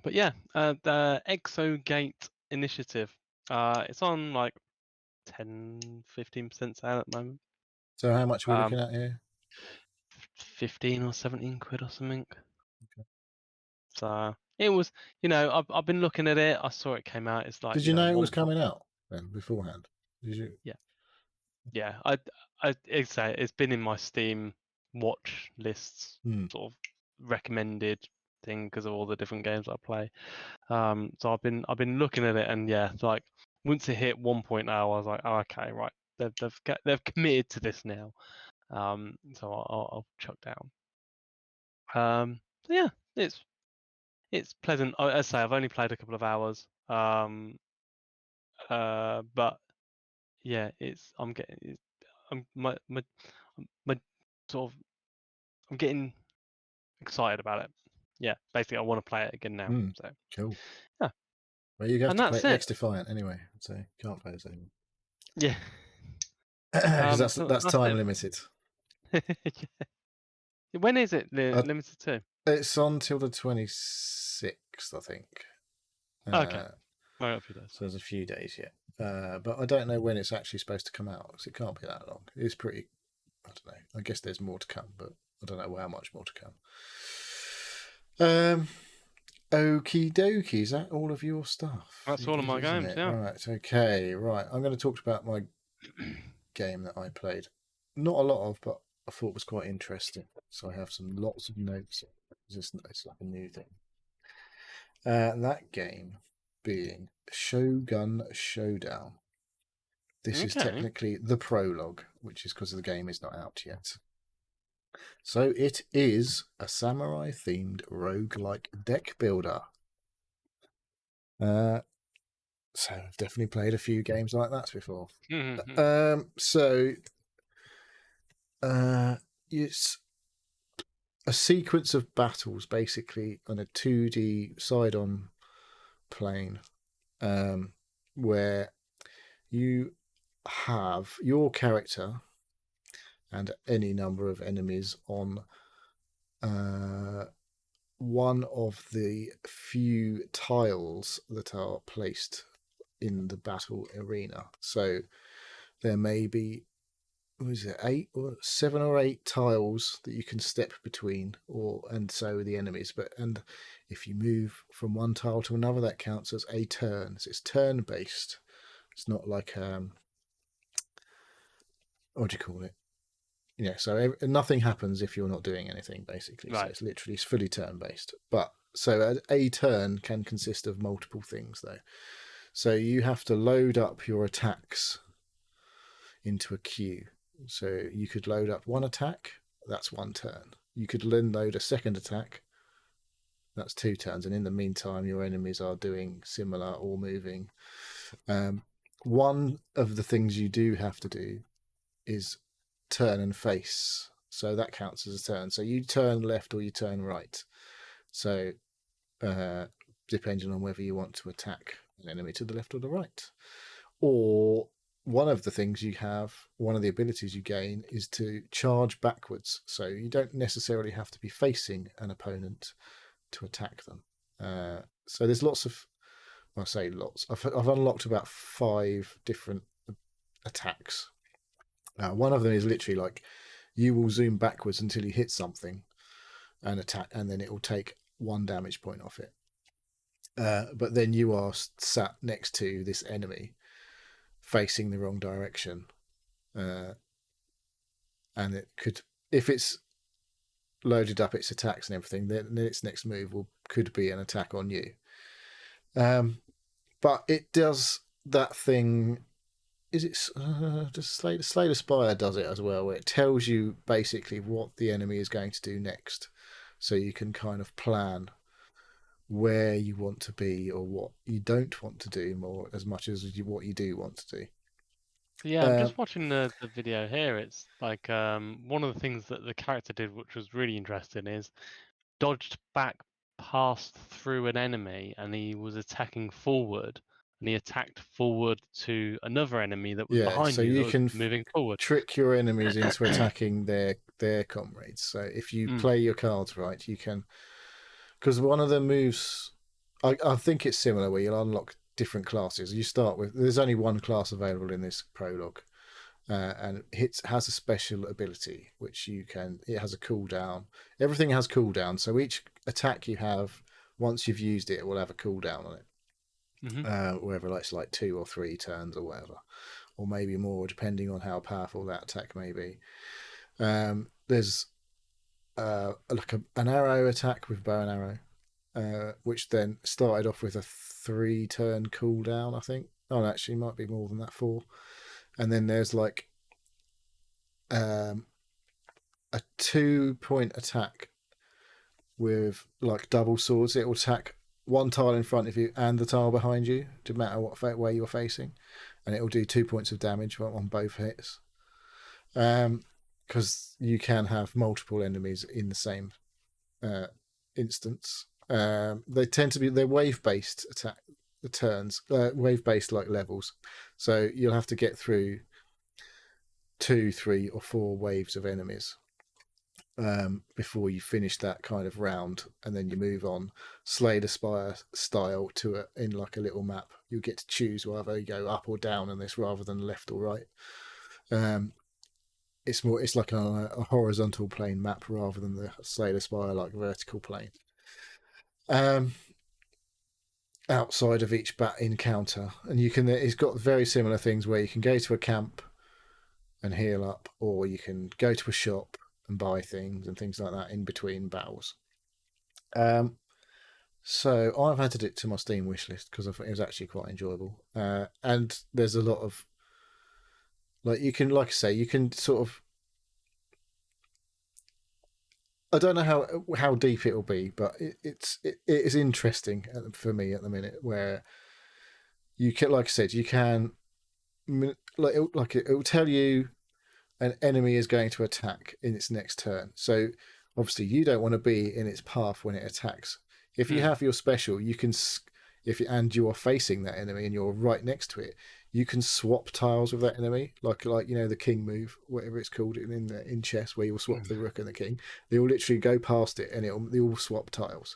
But yeah, the Exogate initiative. It's on like 10-15% sale at the moment. So how much are we looking Um, at here? 15 or 17 quid or something. So it was, I've been looking at it. I saw it came out. It's like, Did you know it was one point. coming out then beforehand? Did you? Yeah, yeah. It's been in my Steam watch lists, Hmm. sort of recommended thing because of all the different games I play. So I've been looking at it, and yeah, like once it hit 1.0, I was like, oh, okay, right, they've committed to this now. So I'll chuck down. So yeah, it's pleasant. I say I've only played a couple of hours. But yeah, I'm getting I'm my sort of I'm getting excited about it. Yeah, basically I want to play it again now. Hmm. So Cool. yeah, Well, you have and to play that's it. X Defiant anyway, so you can't play this anymore Yeah. because So that's that's time it. limited. When is it Uh, limited to? it's on till the 26th, I think. Okay, Uh, I got a few days. so there's a few days yet. But I don't know when it's actually supposed to come out, because it can't be that long. It's pretty. I don't know. I guess there's more to come, but I don't know how much more to come. Okie dokie. Is that all of your stuff? That's all It of is, my isn't games. it? Yeah. Right. Okay. Right. I'm going to talk about my game that I played. Not a lot of, but I thought was quite interesting. So I have lots of notes. It's like a new thing. That game being Shogun Showdown. This is Okay. technically the prologue, which is because the game is not out yet. So it is a samurai themed roguelike deck builder. So I've definitely played a few games like that before. So it's a sequence of battles basically on a 2D side-on plane, where you have your character and any number of enemies on one of the few tiles that are placed in the battle arena. So there may be, what is it, 7 or 8 tiles that you can step between, and so the enemies. And if you move from one tile to another, that counts as a turn. So it's turn based. It's not like what do you call it? Yeah, so nothing happens if you're not doing anything, basically. So Right. it's fully turn based. But so a turn can consist of multiple things, though. So you have to load up your attacks into a queue. So you could load up one attack, that's one turn. You could then load a second attack, that's 2 turns. And in the meantime, your enemies are doing similar or moving. One of the things you do have to do is turn and face so that counts as a turn. So you turn left or you turn right. So depending on whether you want to attack an enemy to the left or the right. Or one of the things you have, one of the abilities you gain is to charge backwards. So you don't necessarily have to be facing an opponent to attack them. So there's lots of, well, I say lots. I've unlocked about 5 different attacks. One of them is literally like you will zoom backwards until you hit something and attack, and then it will take 1 damage point off it. But then you are sat next to this enemy facing the wrong direction, and it could, if it's loaded up its attacks and everything, then its next move could be an attack on you. But it does that thing. Is it just Slay the Spire does it as well, where it tells you basically what the enemy is going to do next, so you can kind of plan where you want to be or what you don't want to do more as much as what you do want to do. Yeah, I'm just watching the video here. It's like one of the things that the character did, which was really interesting, is dodged back past through an enemy, and he was attacking forward, and he attacked forward to another enemy that was Yeah, behind so you that you was can moving forward. trick your enemies into attacking their comrades. So if you play your cards right, you can, because one of the moves, I think it's similar where you'll unlock different classes. You start with, there's only one class available in this prologue, and it has a special ability which it has a cooldown. Everything has cooldown, so each attack you have, once you've used it, it will have a cooldown on it. Whether it's like 2 or 3 turns or whatever, or maybe more, depending on how powerful that attack may be. There's like an arrow attack with bow and arrow, which then started off with a 3-turn cooldown, I think. Oh, actually, might be more than that, 4. And then there's like a 2-point attack with like double swords. It will attack one tile in front of you and the tile behind you, no matter what way you're facing, and it will do 2 points of damage on both hits. Because you can have multiple enemies in the same instance. They tend to be, they're wave-based attack turns, wave-based like levels. So you'll have to get through 2, 3, or 4 waves of enemies before you finish that kind of round, and then you move on Slay the Spire style to in like a little map. You get to choose whether you go up or down in this rather than left or right. It's like a horizontal plane map rather than the Slay the Spire like vertical plane. Outside of each bat encounter, and it's got very similar things where you can go to a camp and heal up, or you can go to a shop and buy things and things like that in between battles. So I've added it to my Steam wishlist because I thought it was actually quite enjoyable. And there's a lot of, like, you can, like I say, you can sort of, I don't know how deep it will be, but it is interesting for me at the minute, where you can, like I said, you can, like it will tell you an enemy is going to attack in its next turn. So obviously you don't want to be in its path when it attacks. If you have your special, you can, and you are facing that enemy and you're right next to it, you can swap tiles with that enemy, like the king move, whatever it's called in chess, where you'll swap the rook and the king. They will literally go past it and they will swap tiles,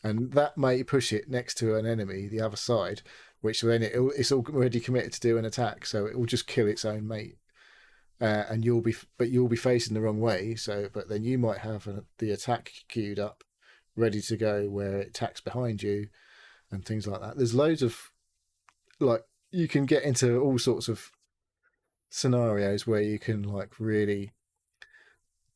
and that may push it next to an enemy the other side, which then it's already committed to do an attack, so it will just kill its own mate. And you'll be facing the wrong way. So, but then you might have the attack queued up, ready to go, where it attacks behind you, and things like that. There's loads of, like, you can get into all sorts of scenarios where you can like really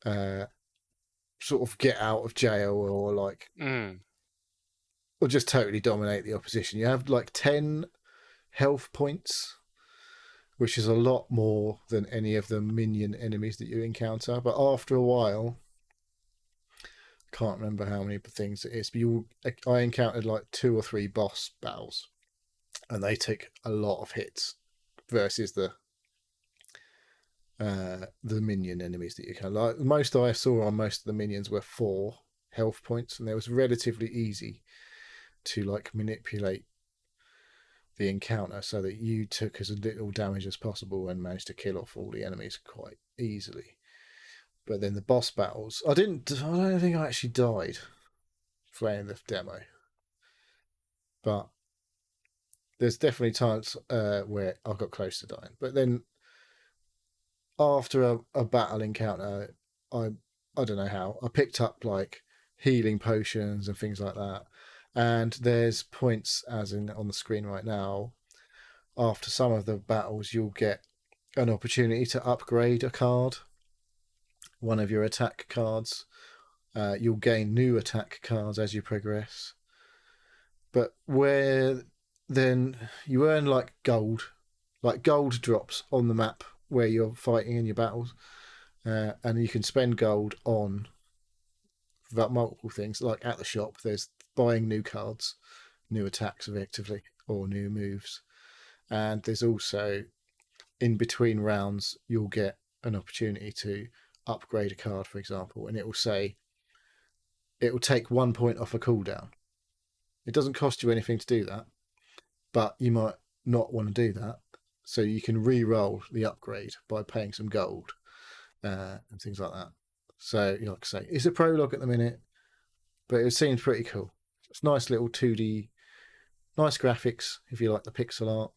sort of get out of jail, or like, or just totally dominate the opposition. You have like 10 health points, which is a lot more than any of the minion enemies that you encounter. But after a while, can't remember how many things it is, but I encountered like 2 or 3 boss battles, and they take a lot of hits versus the minion enemies that you can. Like most I saw on most of the minions were 4 health points, and it was relatively easy to like manipulate the encounter so that you took as little damage as possible and managed to kill off all the enemies quite easily. But then the boss battles, I don't think I actually died playing the demo, but there's definitely times where I got close to dying. But then after a battle encounter, I I don't know how I picked up like healing potions and things like that. And there's points, as in on the screen right now. After some of the battles, you'll get an opportunity to upgrade a card, one of your attack cards. You'll gain new attack cards as you progress. But where then you earn like gold drops on the map where you're fighting in your battles, and you can spend gold on about multiple things. Like at the shop, there's buying new cards, new attacks effectively, or new moves, and there's also in between rounds you'll get an opportunity to upgrade a card, for example, and it will say it will take 1 point off a cooldown. It doesn't cost you anything to do that, but you might not want to do that. So you can re-roll the upgrade by paying some gold and things like that. So, like I say, it's a prologue at the minute, but it seems pretty cool. It's nice little 2D, nice graphics if you like the pixel art.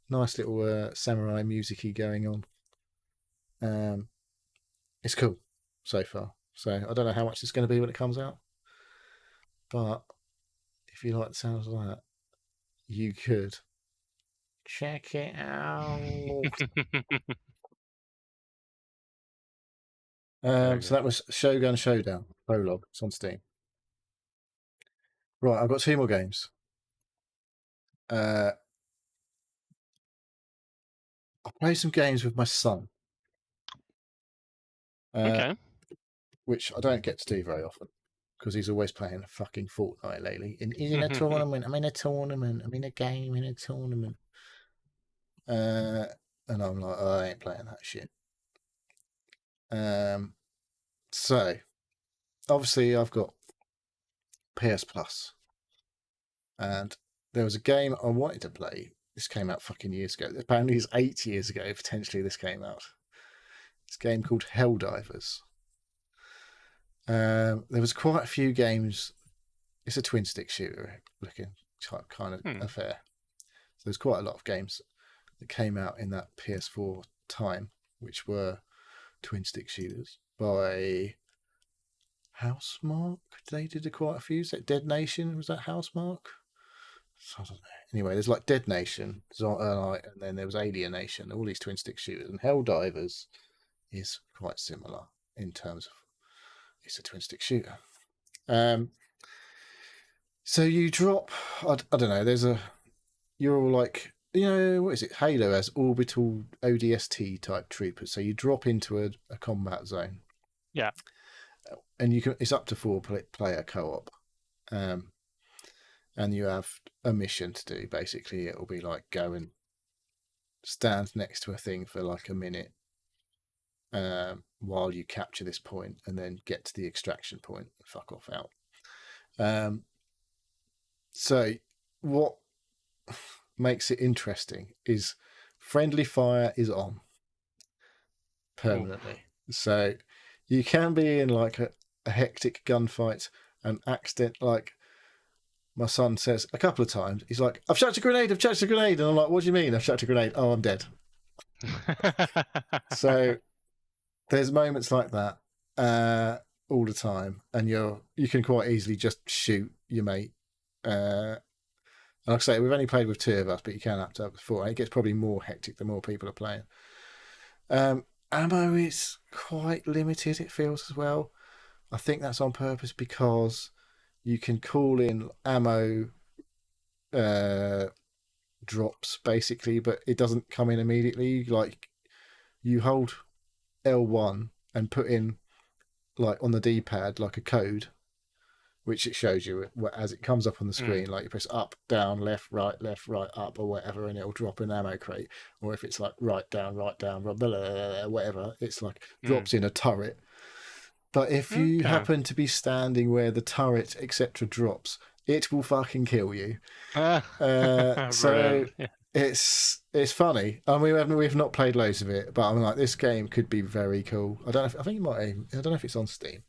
Nice little samurai music-y going on. It's cool so far. So I don't know how much it's going to be when it comes out, but if you like the sounds of that, you could check it out. Very So good. that was Shogun Showdown prologue. It's on Steam. Right, I've got 2 more games. I played some games with my son, uh, Okay. which I don't get to do very often because he's always playing fucking Fortnite lately. He's in a tournament. I'm in a tournament. I'm in a game in a tournament. And I'm like, oh, I ain't playing that shit. So obviously I've got PS Plus, and there was a game I wanted to play. This came out fucking years ago. Apparently, it's 8 years ago. Potentially, this came out. This game called Helldivers. There was quite a few games. It's a twin stick shooter looking kind of Hmm. affair. So there's quite a lot of games that came out in that PS4 time, which were twin stick shooters by Housemark. They did quite a few. Is that Dead Nation? Was that Housemark? I don't know. Anyway, there's like Dead Nation, and then there was Alien Nation, all these twin stick shooters, and Helldivers is quite similar in terms of it's a twin stick shooter. So you drop, I don't know. You're all like, what is it? Halo has orbital ODST type troopers. So you drop into a combat zone, Yeah. and it's up to 4 player co-op. And you have a mission to do. Basically, it'll be like go and stand next to a thing for like a minute while you capture this point, and then get to the extraction point and fuck off out. So what makes it interesting is friendly fire is on Oof. permanently. So you can be in like a hectic gunfight and accident like my son says a couple of times, he's like, I've chucked a grenade, I've chucked a grenade. And I'm like, what do you mean I've chucked a grenade? Oh, I'm dead. So there's moments like that all the time. And you can quite easily just shoot your mate. Like I say, we've only played with 2 of us, but you can up to 4. And it gets probably more hectic the more people are playing. Ammo is quite limited, it feels as well. I think that's on purpose because you can call in ammo drops basically, but it doesn't come in immediately. Like you hold L1 and put in like on the D-pad like a code, which it shows you as it comes up on the screen. Like you press up, down, left, right, up, or whatever, and it'll drop an ammo crate. Or if it's like right, down, blah, blah, blah, whatever, it's like drops in a turret. But if you happen to be standing where the turret, etc., drops, it will fucking kill you. So Yeah. it's funny. I mean, we've not played loads of it, but I'm like, this game could be very cool. I don't know. I think it might. I don't know if it's on Steam.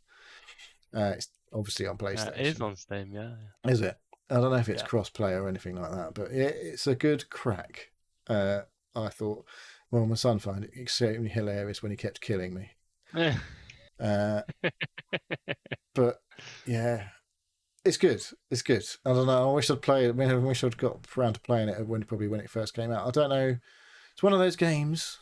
It's obviously on PlayStation. It is on Steam, yeah. Is it? I don't know if it's cross-play or anything like that, but it's a good crack. I thought, well, my son found it extremely hilarious when he kept killing me. But yeah, it's good. It's good. I don't know. I wish I'd played it. I wish I'd got around to playing it when it first came out. I don't know. It's one of those games.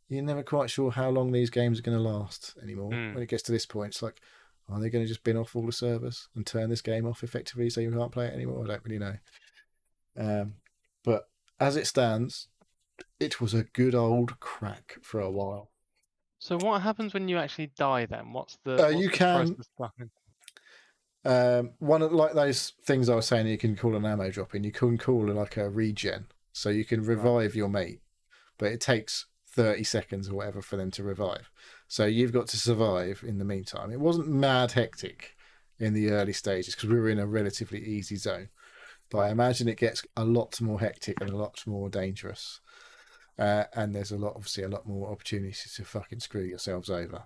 You're never quite sure how long these games are going to last anymore. When it gets to this point, it's like, are they going to just bin off all the servers and turn this game off effectively so you can't play it anymore? I don't really know. But as it stands, it was a good old crack for a while. So what happens when you actually die then? What's the you can one of like those things I was saying, you can call an ammo drop in, you can call it like a regen, so you can revive your mate, but it takes 30 seconds or whatever for them to revive, so you've got to survive in the meantime. It wasn't mad hectic in the early stages because we were in a relatively easy zone, but I imagine it gets a lot more hectic and a lot more dangerous, and there's obviously a lot more opportunities to fucking screw yourselves over.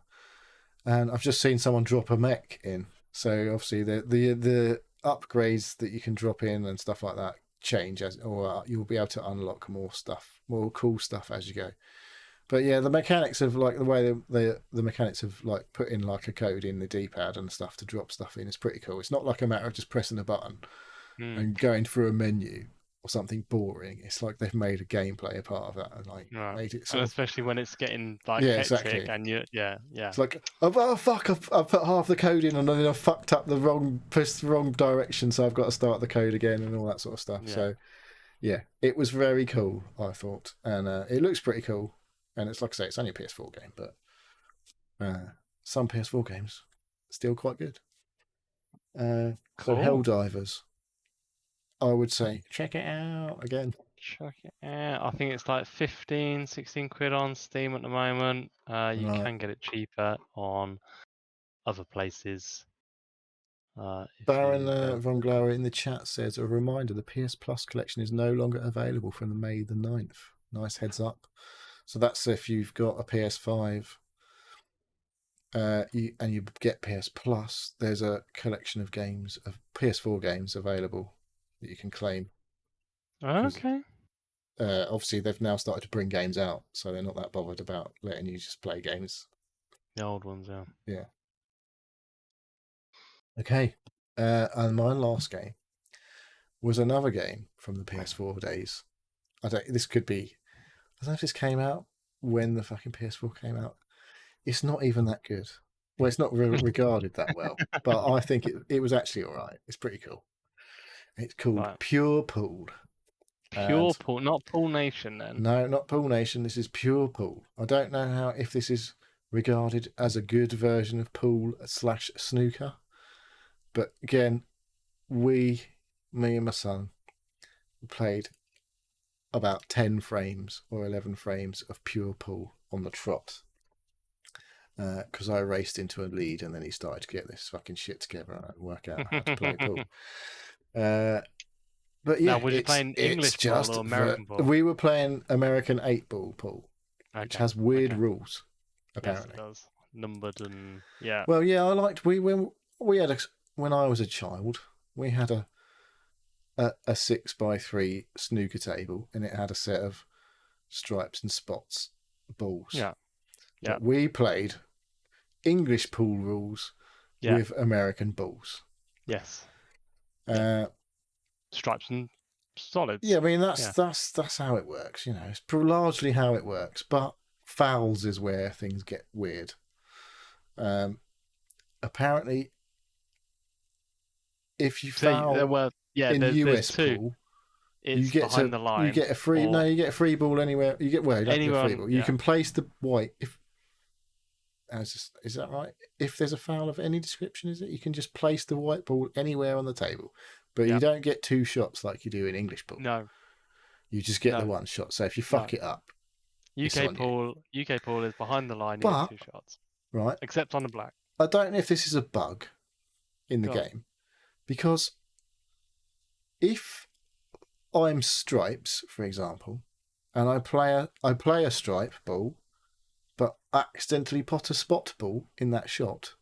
And I've just seen someone drop a mech in. So obviously the upgrades that you can drop in and stuff like that change or you'll be able to unlock more stuff, more cool stuff as you go. But yeah, the mechanics of like the way the mechanics of like putting like a code in the D-pad and stuff to drop stuff in is pretty cool. It's not like a matter of just pressing a button and going through a menu or something boring. It's like they've made a gameplay a part of that and like made it and especially when it's getting like hectic exactly. And it's like, oh fuck, I've put half the code in and then I fucked up pressed the wrong direction, so I've got to start the code again and all that sort of stuff. So yeah, it was very cool, I thought, and it looks pretty cool. And it's like I say, it's only a PS4 game, but some PS4 games still quite good. So Helldivers, I would say check it out again. Check it out. I think it's like 15, 16 quid on Steam at the moment. You can get it cheaper on other places. Baron Von Glower in the chat says, a reminder, the PS Plus collection is no longer available from May the 9th. Nice heads up. So that's if you've got a PS5 and you get PS Plus, there's a collection of games, of PS4 games available that you can claim. Okay. Obviously, they've now started to bring games out, so they're not that bothered about letting you just play games. The old ones, yeah. Yeah. Okay. And my last game was another game from the PS4 days. This could be, I don't know if this came out when the fucking PS4 came out. It's not even that good. Well, it's not regarded that well, but I think it was actually all right. It's pretty cool. It's called Pure Pool. Pure Pool, not Pool Nation then? No, not Pool Nation. This is Pure Pool. I don't know if this is regarded as a good version of pool / snooker. But again, me and my son, played about 10 frames or 11 frames of Pure Pool on the trot. Because I raced into a lead and then he started to get this fucking shit together and I'd work out how to play pool. But yeah, now, was you playing English pool or American pool? We were playing American 8-ball pool, which has weird rules, apparently. Yes, it does. Numbered and yeah. Well, yeah, I liked when I was a child, we had a 6x3 snooker table and it had a set of stripes and spots balls. Yeah. But we played English pool rules with American balls. Yes. Stripes and solids. Yeah, I mean that's how it works. You know, it's largely how it works. But fouls is where things get weird. Apparently, if you foul in US pool, you get behind the line. You get a free. No, you get a free ball anywhere. You get anywhere. You get a free ball. You can place the white is that right? If there's a foul of any description, is it? You can just place the white ball anywhere on the table, but you Yep. don't get two shots like you do in English pool. No, You just get the no, one shot. So if you no. fuck it up, it's UK on you. pool, UK pool is behind the line. You get But 2 shots, right, except on the black. I don't know if this is a bug in the Go on. game because if I'm stripes, for example, and I play a stripe ball, but accidentally pot a spot ball in that shot,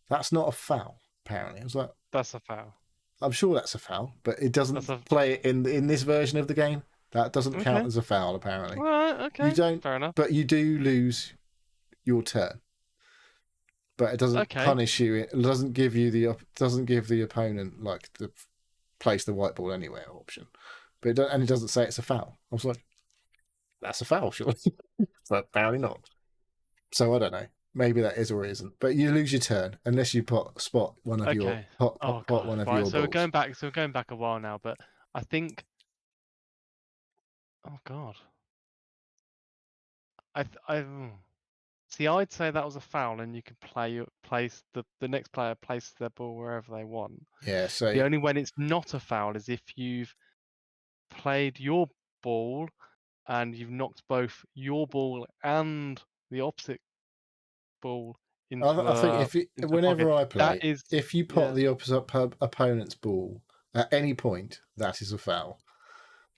that's not a foul. Apparently, I was like, That's a foul. I'm sure that's a foul, but it doesn't That's a play it in this version of the game. That doesn't count okay. as a foul. Apparently, All right. you Okay. don't, Fair enough. but you do lose your turn. But it doesn't Okay. punish you. It doesn't give you doesn't give the opponent like the place the white ball anywhere option. But it doesn't say it's a foul. I was like, that's a foul, surely. But apparently not. So I don't know. Maybe that is or isn't. But you lose your turn unless you spot one of your Okay. pot Oh one god. of Right. your So we're balls. going back. So we're going back a while now, but I think. Oh god. See. I'd say that was a foul, and you can place the next player places their ball wherever they want. Yeah. So The only when it's not a foul is if you've played your ball and you've knocked both your ball and the opposite ball into I think a pocket. whenever I That play, is, if you pot yeah, the opposite opponent's ball at any point, that is a foul.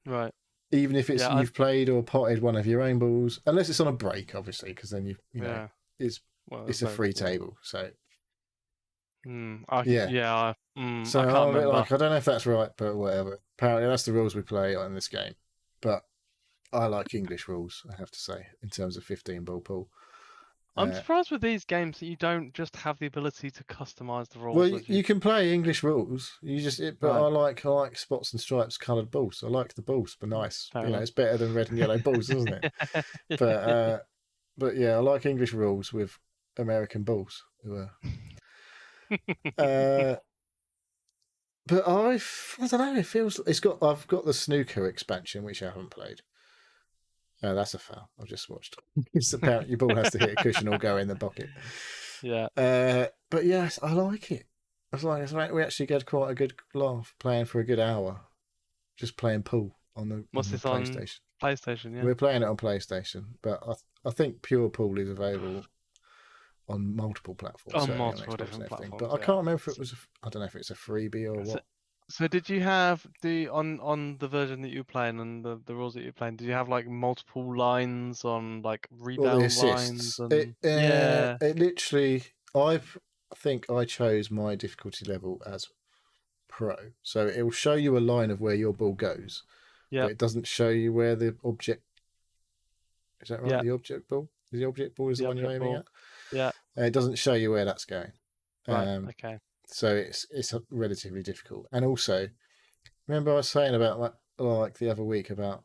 right. Even if it's Yeah, you've played or potted one of your own balls, unless it's on a break, obviously, because then you know yeah. it's Well, there's it's a no, free yeah. table. So I yeah. yeah, So I can't I'm a bit remember. like I don't know if that's right, but whatever. Apparently that's the rules we play on this game. But I like English rules, I have to say, in terms of 15 ball pool. I'm surprised with these games that you don't just have the ability to customize the Well, rules as you you. can play English rules. But Right. I like spots and stripes coloured balls. I like the balls, but nice. Fair You know, enough. it's better than red and yellow balls, isn't it? But yeah, I like English rules with American balls. Uh, but I don't know. It feels I've got the snooker expansion, which I haven't played. Oh, that's a foul. I've just watched. It's apparently your ball has to hit a cushion or go in the bucket. Yeah. But yes, I like it. As long as we actually get quite a good laugh playing for a good hour, just playing pool on What's the this on PlayStation. PlayStation? Yeah. We're playing it on PlayStation, but I think pure pool is available on multiple platforms, On certainly on multiple Xbox and different everything. But platforms. I Yeah. can't remember if it was. I don't know if it's a freebie or So, what. so did you have on the version that you were playing and the rules that you're playing? Did you have like multiple lines on like Well, the rebound lines assists. and yeah, It literally. I think I chose my difficulty level as pro, so it will show you a line of where your ball goes, yeah, but it doesn't show you where the object. Is that right? yeah, The object ball. The object ball is the the one you're object aiming ball. at. Yeah, It doesn't show you where that's going. right. Um, Okay. so it's relatively difficult. And also, remember I was saying about like the other week about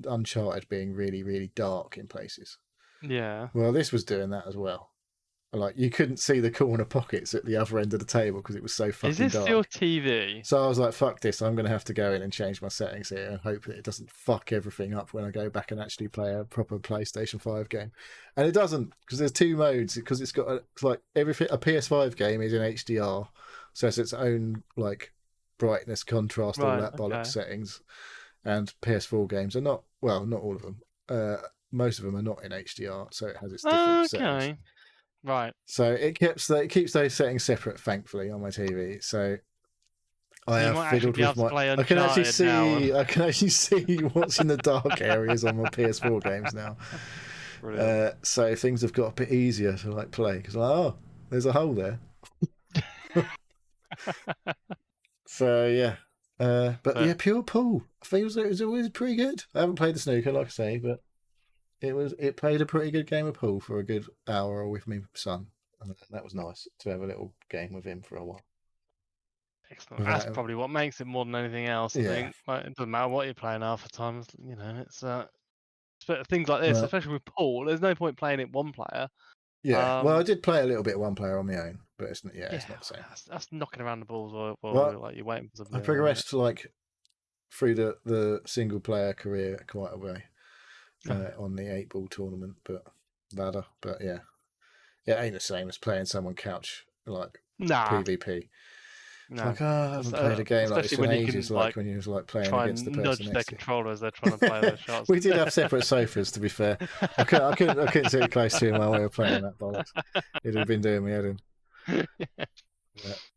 Uncharted being really really dark in places. Yeah. Well, this was doing that as well. Like you couldn't see the corner pockets at the other end of the table because it was so Is fucking this your dark. TV? So I was like, "Fuck this! I'm going to have to go in and change my settings here and hope that it doesn't fuck everything up when I go back and actually play a proper PlayStation 5 game." And it doesn't because there's two modes. Because it's like everything. A PS5 game is in HDR, so it's its own like brightness, contrast, all Right. that bollocks Okay. settings. And PS4 games are not well, not all of them. Most of them are not in HDR, so it has its different settings. Okay. Right. So it keeps those settings separate, thankfully, on my TV. So I So you have might actually fiddled be able with to my. play I can actually Uncharted now. see. I can actually see what's in the dark areas on my PS4 games now. Brilliant. So things have got a bit easier to like play because there's a hole there. So yeah, but So yeah, pure pool feels it was always pretty good. I haven't played the snooker, like I say, but it played a pretty good game of pool for a good hour with my son, and that was nice to have a little game with him for a while. excellent. That's Without him, probably what makes it more than anything else. I yeah, think. Like, it doesn't matter what you're playing half the time. It's but things like this, well, especially with pool. There's no point playing it one player. yeah. Well, I Um, did play a little bit one player on my own, but it's yeah, not the same. that's knocking around the balls while Well, like you're waiting for I something, isn't it? progressed like through the single player career quite a way on the 8 ball tournament, but ladder. But yeah, it ain't the same as playing someone couch like Nah, PvP. It's no. like, oh, I haven't played a game like this Especially in when you ages. can Like like when you was like playing try against the and person nudge their next to controller as they're trying to play those you. shots. We did have separate sofas, to be fair. I couldn't sit close to him while we were playing that bollocks. He'd have been doing me head in. Yeah,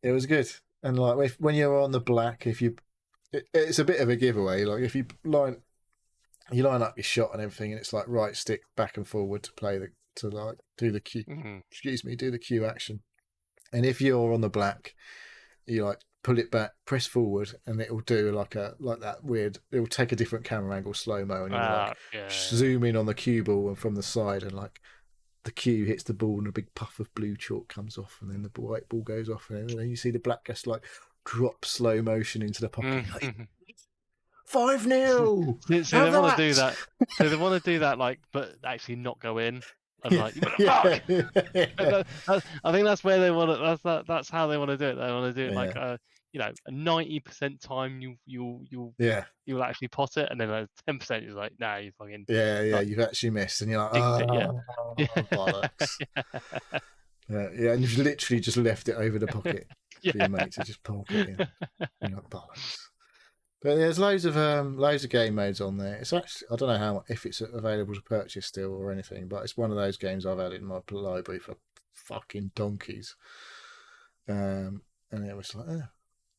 it was good. And like when you're on the black, it's a bit of a giveaway. Like if you line up your shot and everything, and it's like right stick back and forward to play to like do the Q. Mhm. Excuse me, do the Q action. And if you're on the black, you like pull it back, press forward, and it'll do like that weird. It'll take a different camera angle, slow mo, and you'll like Yeah. zoom in on the cue ball and from the side, and like the cue hits the ball, and a big puff of blue chalk comes off, and then the white ball goes off, and then you see the black just like drop slow motion into the pocket. Like, Mhm. 5-0. So they Have want to do that. that. So they want to do that, like, but actually not go in, and Yeah, like, you motherfuck. yeah, I think that's where they want to. That's how they want to do it. They want to do it like yeah, a 90% time you'll yeah, you'll actually pot it, and then 10% is like, nah, you fucking yeah, yeah. like You've actually missed, and you're like, dinked it, yeah. oh, bollocks. Yeah, yeah, and you've literally just left it over the pocket Yeah. for your mate to just poke it in. You're like, bollocks. But there's loads of game modes on there. It's actually, I don't know if it's available to purchase still or anything, but it's one of those games I've had in my library for fucking donkeys. And it was like,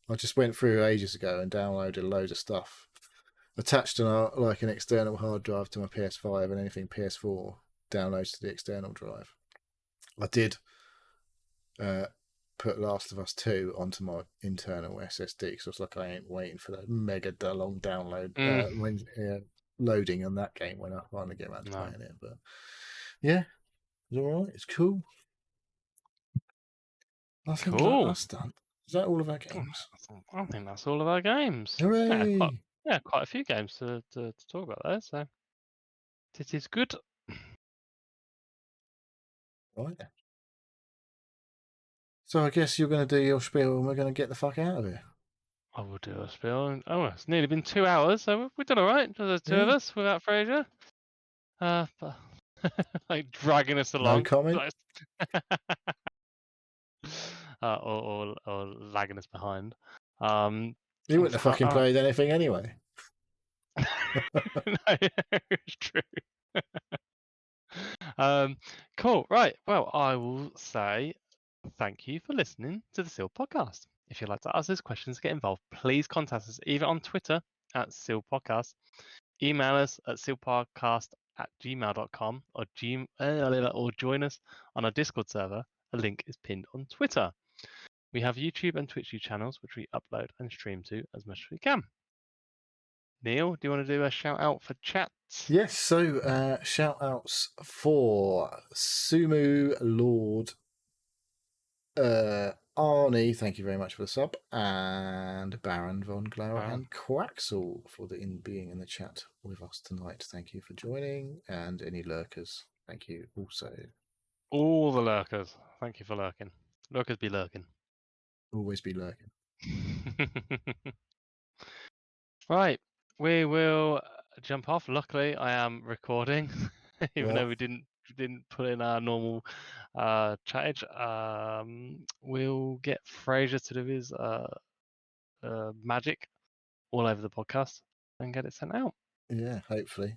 I just went through ages ago and downloaded loads of stuff, attached an external hard drive to my PS5, and anything PS4 downloads to the external drive. I did put Last of Us 2 onto my internal SSD because I was like, I ain't waiting for that mega long download when loading on that game when I finally get around to No. playing it. But yeah, it's all right. It's cool. I think Cool. that's done. Is that all of our games? I think that's all of our games. Hooray! Quite a few games to talk about there. So it is good. Right. So I guess you're going to do your spiel and we're going to get the fuck out of here. I will do a spill. Oh, it's nearly been 2 hours, so we've done all right. The two of Yeah. us without Fraser. But like dragging us No along. comment. Or lagging us behind. Um, You wouldn't have fucking uh, played anything anyway. no, it's true. Cool. Right. Well, I will say thank you for listening to the Seal Podcast. If you'd like to ask us questions, get involved, please contact us either on Twitter at Seal Podcast, email us at sealpodcast@gmail.com, or join us on our Discord server. A link is pinned on Twitter. We have YouTube and Twitch channels, which we upload and stream to as much as we can. Neil, do you want to do a shout out for chat? Yes, so shout outs for Sumu Lord Arnie, thank you very much for the sub, and Baron von Glower Baron. and Quaxel for being in the chat with us tonight. Thank you for joining, and any lurkers, thank you also. All the lurkers, thank you for lurking. Lurkers be lurking. Always be lurking. Right, we will jump off. Luckily, I am recording, even though What? we didn't put in our normal chattage. We'll get Fraser to do his magic all over the podcast and get it sent out. Yeah, hopefully.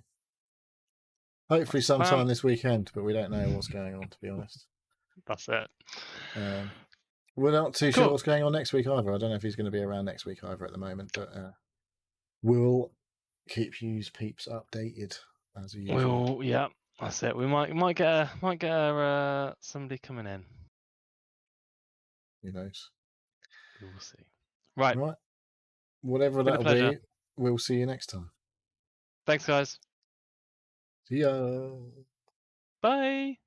That's the Sometime plan. this weekend, but we don't know what's going on, to be honest. That's it. We're not too sure Cool. what's going on next week either. I don't know if he's going to be around next week either at the moment, but we'll keep you peeps updated as usual. Yeah, that's it. We might get somebody coming in. Who knows? We will see. Right. Whatever Been a that'll pleasure. be, we'll see you next time. Thanks, guys. See ya. Bye.